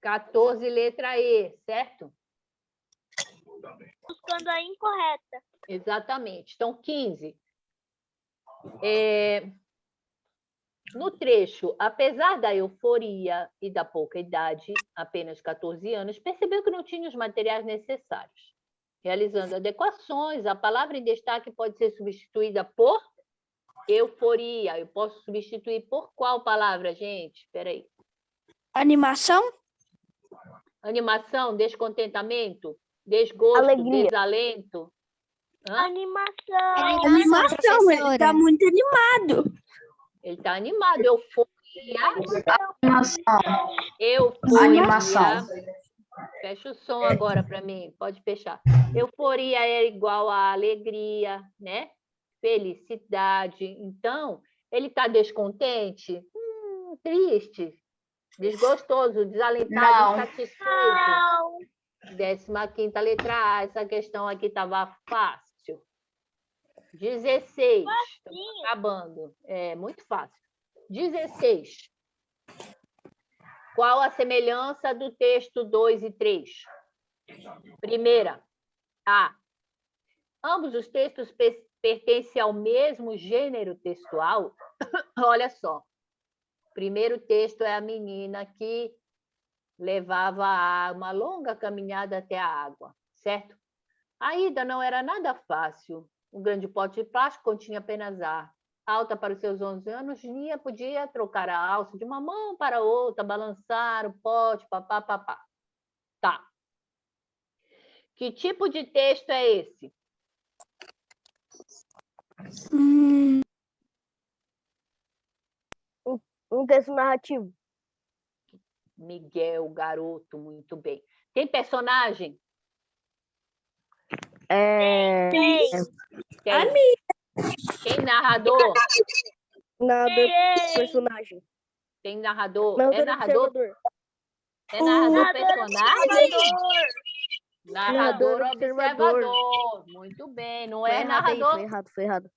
14, letra E, certo? buscando a incorreta. Exatamente. Então, 15. No trecho, apesar da euforia e da pouca idade, apenas 14 anos, percebeu que não tinha os materiais necessários. Realizando adequações, a palavra em destaque pode ser substituída por euforia. Eu posso substituir por qual palavra, gente? Espera aí. Animação? Animação, descontentamento, desgosto, Alegria. desalento. Hã? Animação. Animação, ele professora. tá muito animado. Ele está animado. Euforia. Animação. Fecha o som agora para mim. Pode fechar. Euforia é igual a alegria, né? Felicidade. Então, ele está descontente? Triste. Desgostoso, desalentado, Não. insatisfeito. Não. 15ª letra A. Essa questão aqui estava fácil. 16. Estamos acabando. É muito fácil. 16. Qual a semelhança do texto 2 e 3? Primeira, A. Ambos os textos pertencem ao mesmo gênero textual? Olha só. Primeiro texto é a menina que levava uma longa caminhada até a água, certo? A ida não era nada fácil. O grande pote de plástico continha apenas ar. Alta para os seus 11 anos, Nia podia trocar a alça de uma mão para outra, balançar o pote, papá. Tá. Que tipo de texto é esse? Um texto narrativo. Miguel, garoto, muito bem. Tem personagem? Tem. Tem. Tem narrador? Narrador, personagem. Tem narrador? Narrador, É narrador? observador. É narrador Narrador, personagem? Narrador Narrador, observador. observador. Muito bem. Não Foi é errado aí, narrador. foi errado.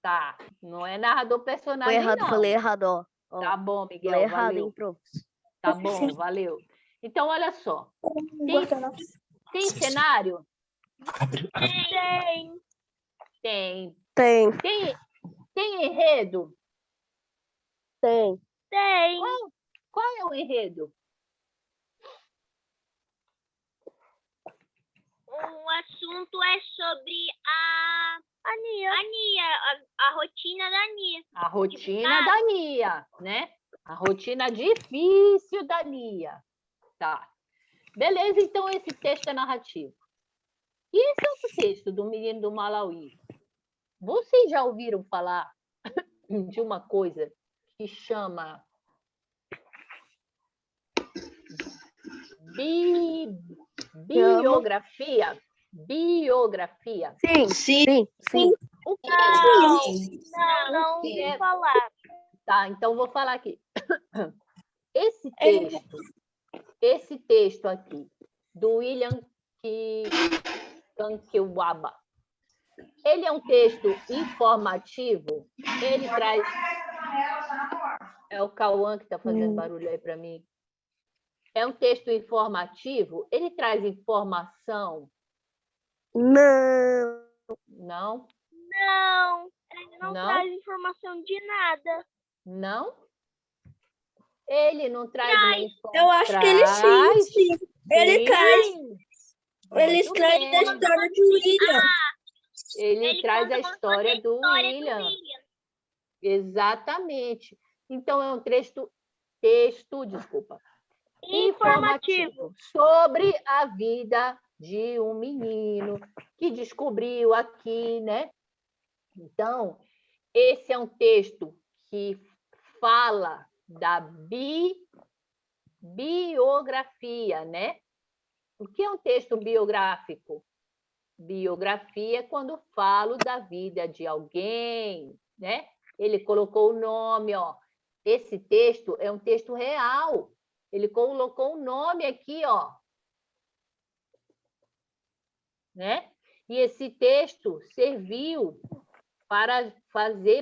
Tá. Não é narrador Foi personagem, errado, não. falei errado, ó. Ó, Tá bom, Miguel. falei errado, Valeu. hein, prof. Tá bom, valeu. Então, olha só. Tem cenário? Tem. Tem. Tem, Tem enredo? tem. Tem. Qual é o enredo? O assunto é sobre a Nia, a rotina da Nia. A rotina da Nia, né? A rotina difícil da Nia. Tá. Beleza, então esse texto é narrativo. E esse outro texto do Menino do Malawi? Vocês já ouviram falar de uma coisa que chama Biografia. Biografia. Sim. O que é isso? Não O que vou é? falar. Tá, então vou falar aqui. Esse texto aqui, do William Kankewaba, ele é um texto informativo, ele traz... É o Cauã que está fazendo barulho aí para mim. É um texto informativo, ele traz informação? Não. Não? Não, ele não Não? traz informação de nada. Não? Ele não traz uma informação? Eu acho que ele sim. Ele traz. Ele Muito traz bem. a história de William. Ele traz conta a como história fosse a do história William. Exatamente. Então, é um texto, desculpa, informativo sobre a vida de um menino que descobriu aqui, né? Então, esse é um texto que fala da biografia, né? O que é um texto biográfico? Biografia é quando falo da vida de alguém, né? Ele colocou o nome, ó. Esse texto é um texto real. Ele colocou o nome aqui, ó. Né? E esse texto serviu para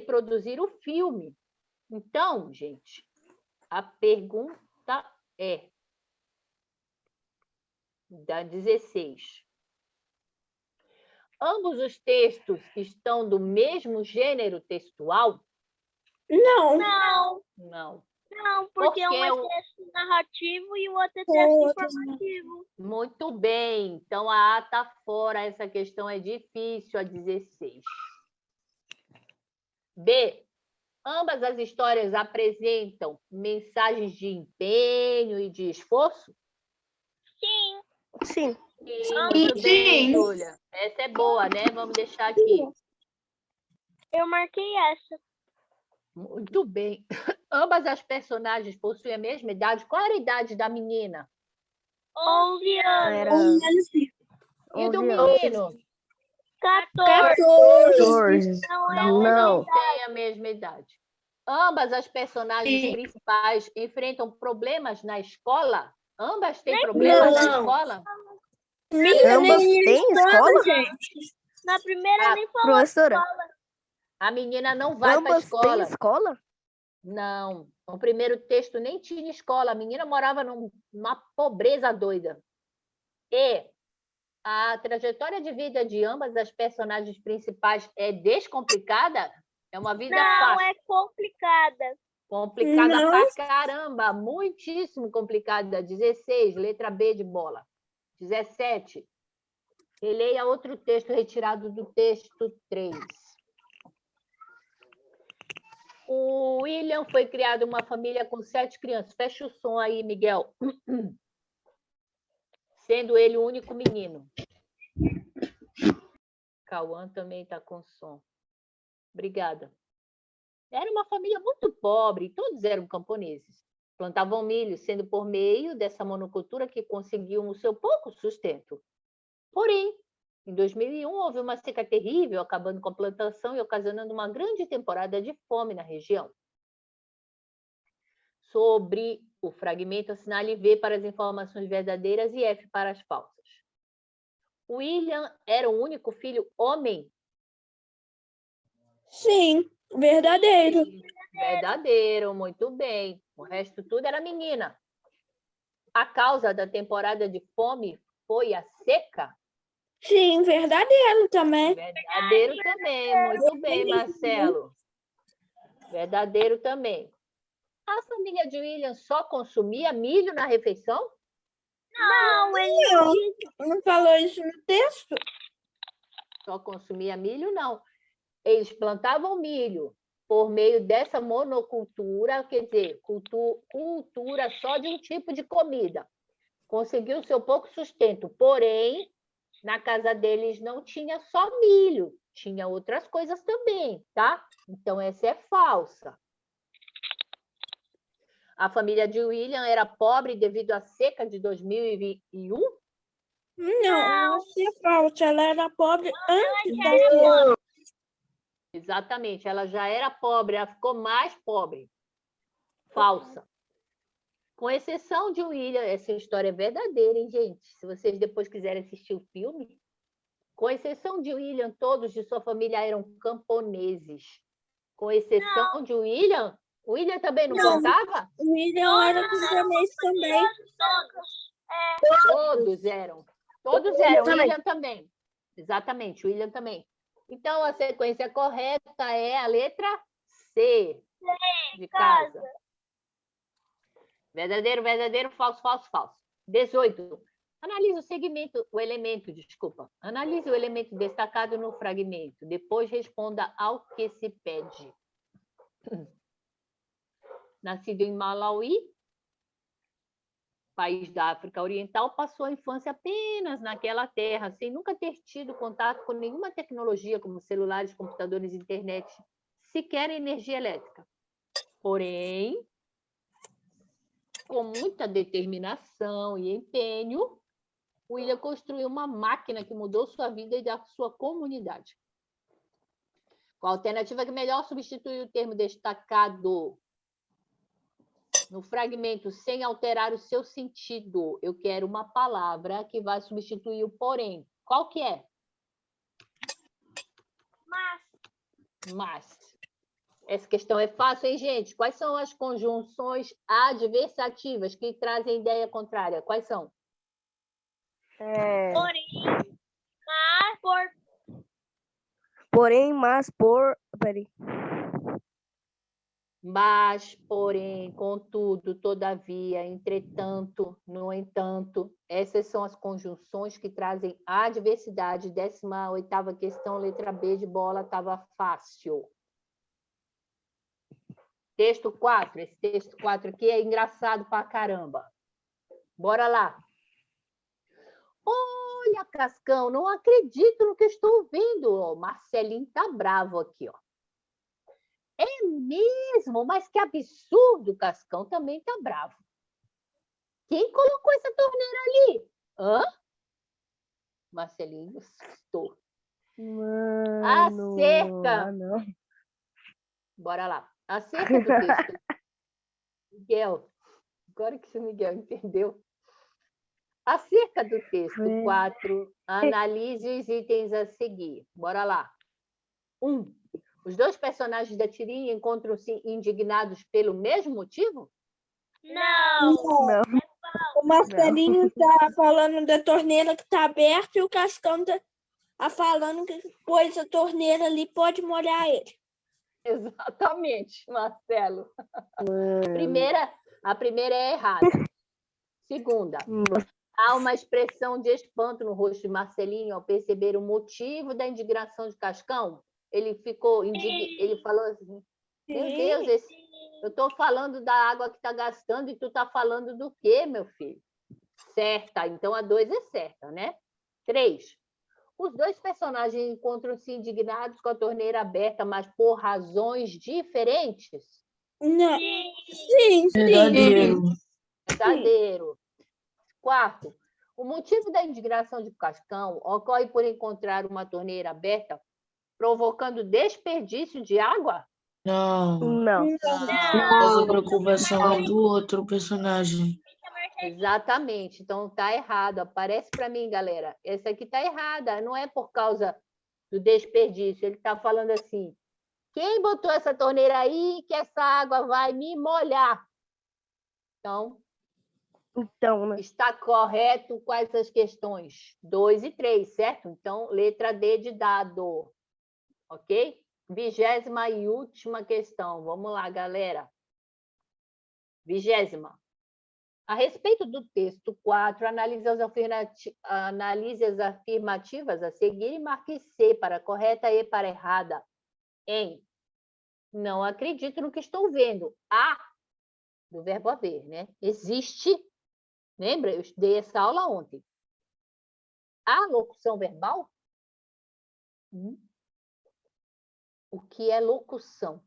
produzir o filme. Então, gente, a pergunta é da 16. Ambos os textos estão do mesmo gênero textual? Não. Não. Não, porque um é texto narrativo e o outro é texto informativo. Muito bem. Então, a A está fora. Essa questão é difícil, a 16. B. Ambas as histórias apresentam mensagens de empenho e de esforço? Sim. Sim. Muito bem, Júlia. Essa é boa, né? Vamos deixar aqui. Eu marquei essa. Muito bem. Ambas as personagens possuem a mesma idade. Qual era a idade da menina? 11 anos. Era E do 11 anos. menino? 14. Não. Tem a mesma idade. Ambas as personagens principais enfrentam problemas na escola? Ambas têm problemas na escola? Ambas têm escola? Gente. Na primeira nem falou Professora, escola. A menina não vai para a ambas têm escola. escola? Não. O primeiro texto nem tinha escola. A menina morava numa pobreza doida. E a trajetória de vida de ambas as personagens principais é descomplicada? É uma vida fácil? Não, é complicada. Complicada Não. pra caramba. Muitíssimo complicada. 16, letra B de bola. 17. Releia outro texto retirado do texto 3. O William foi criado em uma família com 7 crianças. Fecha o som aí, Miguel. Sendo ele o único menino. Cauã também está com som. Obrigada. Era uma família muito pobre, todos eram camponeses. Plantavam milho, sendo por meio dessa monocultura que conseguiam o seu pouco sustento. Porém, em 2001, houve uma seca terrível, acabando com a plantação e ocasionando uma grande temporada de fome na região. Sobre o fragmento, assinale V para as informações verdadeiras e F para as falsas. William era o único filho homem? Sim, verdadeiro. Verdadeiro, muito bem. O resto tudo era menina. A causa da temporada de fome foi a seca? Sim, verdadeiro também. Verdadeiro também, muito bem, Marcelo. Verdadeiro também. A família de William só consumia milho na refeição? Não, ele Não falou isso no texto? Só consumia milho, não. Eles plantavam milho por meio dessa monocultura, quer dizer, cultura só de um tipo de comida. Conseguiu seu pouco sustento, porém, na casa deles não tinha só milho, tinha outras coisas também, tá? Então, essa é falsa. A família de William era pobre devido à seca de 2001? Não, isso é falso. Ela era pobre antes da seca. Exatamente, ela já era pobre, ela ficou mais pobre. Falsa. Com exceção de William, essa história é verdadeira, hein, gente? Se vocês depois quiserem assistir o filme. Com exceção de William, todos de sua família eram camponeses. Com exceção de William, William também não contava? O William era camponês também. Todos eram. Todos eram. William também. Exatamente, William também. Então, a sequência correta é a letra C, de casa. Verdadeiro, verdadeiro, falso, falso, falso. 18. Analise Analise o elemento destacado no fragmento. Depois responda ao que se pede. Nascido em Malawi, país da África Oriental, passou a infância apenas naquela terra, sem nunca ter tido contato com nenhuma tecnologia, como celulares, computadores, internet, sequer energia elétrica. Porém, com muita determinação e empenho, William construiu uma máquina que mudou sua vida e da sua comunidade. Qual a alternativa que melhor substitui o termo destacado? No fragmento, sem alterar o seu sentido, eu quero uma palavra que vai substituir o porém. Qual que é? Mas. Essa questão é fácil, hein, gente? Quais são as conjunções adversativas que trazem ideia contrária? Quais são? Porém, mas, Porém, mas, por... Peraí. Mas, porém, contudo, todavia, entretanto, no entanto, essas são as conjunções que trazem adversidade. 18ª questão, letra B de bola, estava fácil. Texto 4, esse texto 4 aqui é engraçado pra caramba. Bora lá. Olha, Cascão, não acredito no que estou vendo. O Marcelinho tá bravo aqui, ó. É mesmo? Mas que absurdo, Cascão também tá bravo. Quem colocou essa torneira ali? Hã? Marcelinho assustou. Mano, Acerca. não. Bora lá. Acerca do texto. Miguel, agora que o Miguel entendeu. Acerca do texto 4, analise os itens a seguir. Bora lá. 1. Os dois personagens da tirinha encontram-se indignados pelo mesmo motivo? não. Não. O Marcelinho tá falando da torneira que tá aberta e o Cascão tá falando que pôs a torneira ali, pode molhar ele. Exatamente, Marcelo. A primeira é errada. Segunda, há uma expressão de espanto no rosto de Marcelinho ao perceber o motivo da indignação de Cascão. Ele ficou ele falou assim: meu Deus, eu estou falando da água que está gastando e tu está falando do quê, meu filho? Certa, então a 2 é certa, né? 3. Os dois personagens encontram-se indignados com a torneira aberta, mas por razões diferentes? Não. Sim. Verdadeiro. 4. O motivo da indignação de Cascão ocorre por encontrar uma torneira aberta, provocando desperdício de água? Não. Essa preocupação é do outro personagem. Exatamente. Então tá errado. Aparece para mim, galera. Essa aqui tá errada. Não é por causa do desperdício. Ele tá falando assim: quem botou essa torneira aí que essa água vai me molhar? Então, né? está correto quais as questões? 2 e 3, certo? Então, letra D de dado. Ok? 20ª e última questão. Vamos lá, galera. 20ª. A respeito do texto 4, analise as afirmativas a seguir e marque C para correta e para errada. Em não acredito no que estou vendo. A, do verbo haver, né? Existe. Lembra? Eu estudei essa aula ontem. A locução verbal? O que é locução?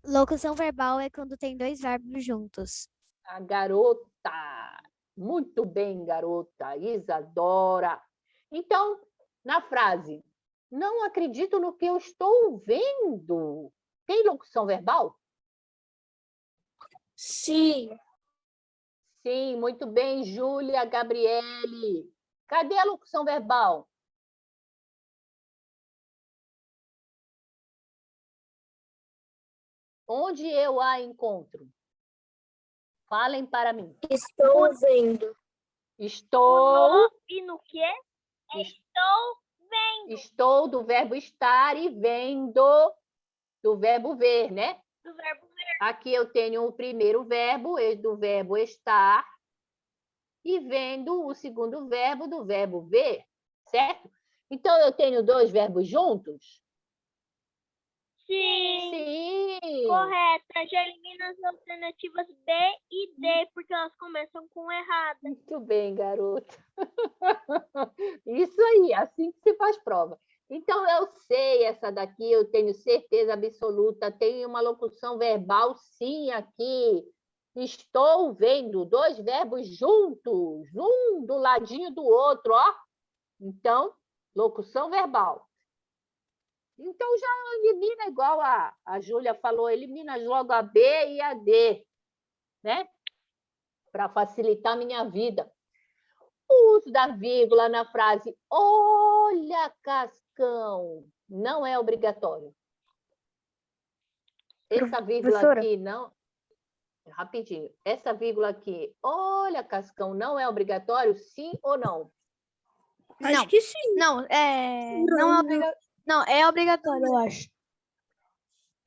Locução verbal é quando tem dois verbos juntos. A garota. Muito bem, garota. Isadora. Então, na frase, não acredito no que eu estou vendo. Tem locução verbal? Sim. Sim, muito bem, Júlia, Gabriele. Cadê a locução verbal? Onde eu a encontro? Falem para mim. Estou vendo. Estou. E no quê? Estou vendo. Estou do verbo estar e vendo do verbo ver, né? Do verbo ver. Aqui eu tenho o primeiro verbo, do verbo estar, e vendo o segundo verbo do verbo ver, certo? Então, eu tenho dois verbos juntos? Sim. Sim. Correta. Já elimina as alternativas B e D, porque elas começam com errada. Muito bem, garota. Isso aí, assim que se faz prova. Então, eu sei essa daqui, eu tenho certeza absoluta. Tem uma locução verbal, sim, aqui. Estou vendo dois verbos juntos, um do ladinho do outro, ó. Então, locução verbal. Então, já elimina igual a Júlia falou, elimina logo a B e a D, né? Para facilitar a minha vida. O uso da vírgula na frase olha, Cascão, não é obrigatório. Essa vírgula Professora? aqui não... Rapidinho. Essa vírgula aqui, olha, Cascão, não é obrigatório, sim ou não? Acho que sim. Não, não é obrigatório. Não, é obrigatório, eu acho.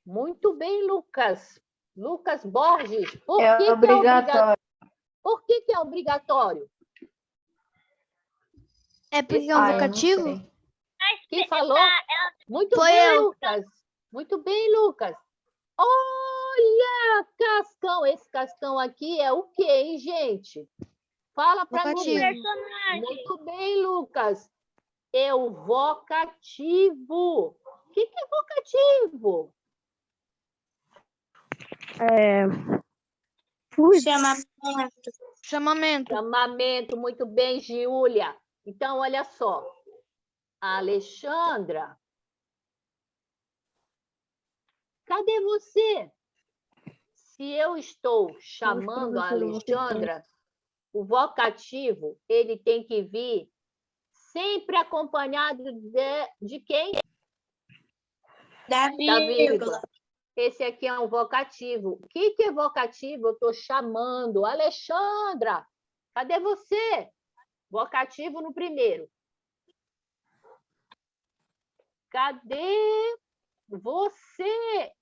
Muito bem, Lucas. Lucas Borges. Por É que que obrigatório. Por que que é obrigatório? É porque é um Ah, eu não vocativo? sei. Quem falou? Muito Foi bem, eu. Lucas. Muito bem, Lucas. Olha, Cascão. Esse Cascão aqui é o quê, hein, gente? Fala para mim. Vocativo. Personagem. Muito bem, Lucas. É o vocativo. O que que é vocativo? Chamamento. Chamamento. Muito bem, Giulia. Então, olha só. A Alexandra. Cadê você? Se eu estou chamando a Alexandra, o vocativo ele tem que vir sempre acompanhado de quem? Da Da vírgula. Esse aqui é um vocativo. O que que é vocativo? Eu estou chamando. Alexandra, cadê você? Vocativo no primeiro. Cadê você?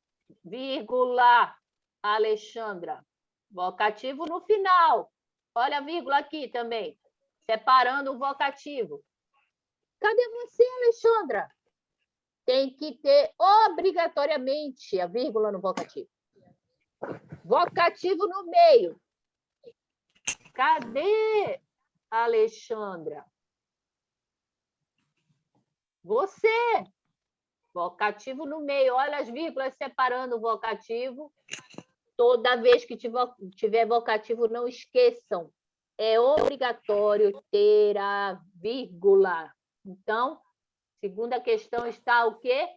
Vírgula, Alexandra. Vocativo no final. Olha a vírgula aqui também. Separando o vocativo. Cadê você, Alexandra? Tem que ter obrigatoriamente a vírgula no vocativo. Vocativo no meio. Cadê, Alexandra? Você. Vocativo no meio. Olha as vírgulas separando o vocativo. Toda vez que tiver vocativo, não esqueçam. É obrigatório ter a vírgula. Então, segunda questão está o quê?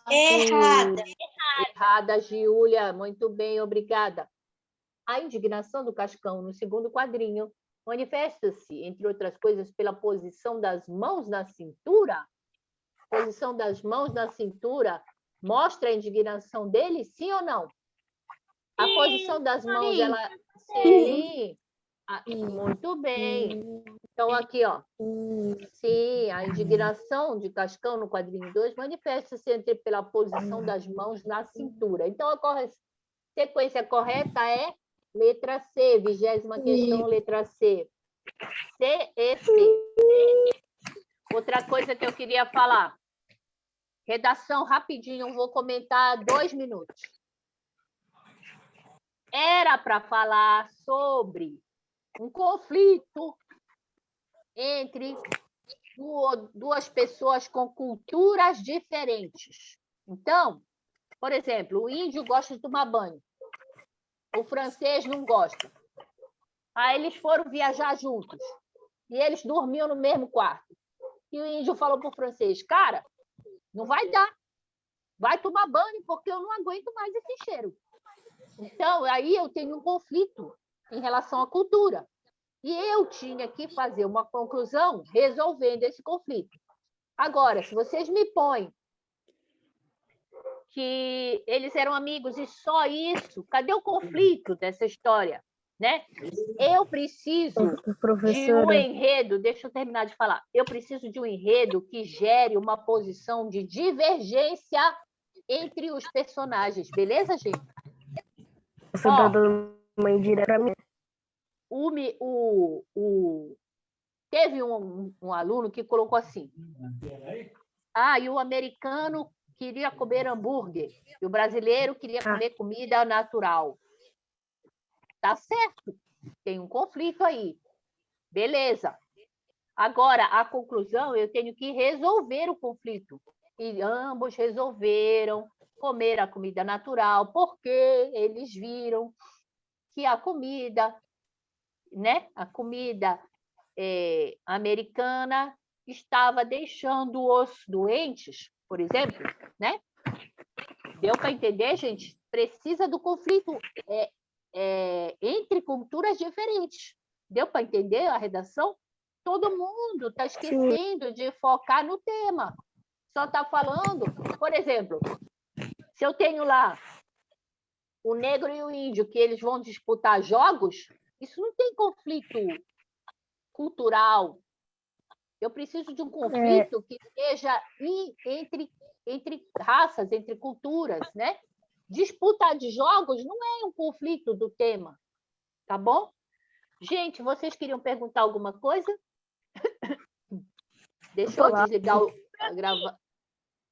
Errada. Errada, Giulia. Muito bem, obrigada. A indignação do Cascão, no segundo quadrinho, manifesta-se, entre outras coisas, pela posição das mãos na cintura. Posição das mãos na cintura mostra a indignação dele, sim ou não? A posição das mãos, ela... Sim. Muito bem. Então, aqui, ó. Sim, a indignação de Cascão, no quadrinho 2, manifesta-se pela posição das mãos na cintura. Então, a sequência correta é letra C, 20ª questão, letra C. C e C. Outra coisa que eu queria falar. Redação, rapidinho, vou comentar 2 minutos. Era para falar sobre um conflito entre duas pessoas com culturas diferentes. Então, por exemplo, o índio gosta de tomar banho, o francês não gosta. Aí eles foram viajar juntos e eles dormiam no mesmo quarto. E o índio falou para o francês: cara, não vai dar, vai tomar banho porque eu não aguento mais esse cheiro. Então, aí eu tenho um conflito em relação à cultura. E eu tinha que fazer uma conclusão resolvendo esse conflito. Agora, se vocês me põem que eles eram amigos e só isso, cadê o conflito dessa história? Né? Eu preciso de um enredo, deixa eu terminar de falar, eu preciso de um enredo que gere uma posição de divergência entre os personagens, beleza, gente? Você tá dando uma indireta pra mim. Teve um aluno que colocou assim: e o americano queria comer hambúrguer e o brasileiro queria comer comida natural. Tá certo, tem um conflito aí. Beleza. Agora, a conclusão, eu tenho que resolver o conflito. E ambos resolveram comer a comida natural, porque eles viram que a comida, né, a comida americana estava deixando os doentes, por exemplo, né? Deu para entender, gente? Precisa do conflito entre culturas diferentes. Deu para entender a redação? Todo mundo está esquecendo de focar no tema. Só está falando, por exemplo, se eu tenho lá o negro e o índio, que eles vão disputar jogos, isso não tem conflito cultural. Eu preciso de um conflito que seja entre raças, entre culturas, né? Disputa de jogos não é um conflito do tema, tá bom? Gente, vocês queriam perguntar alguma coisa? Deixa eu desligar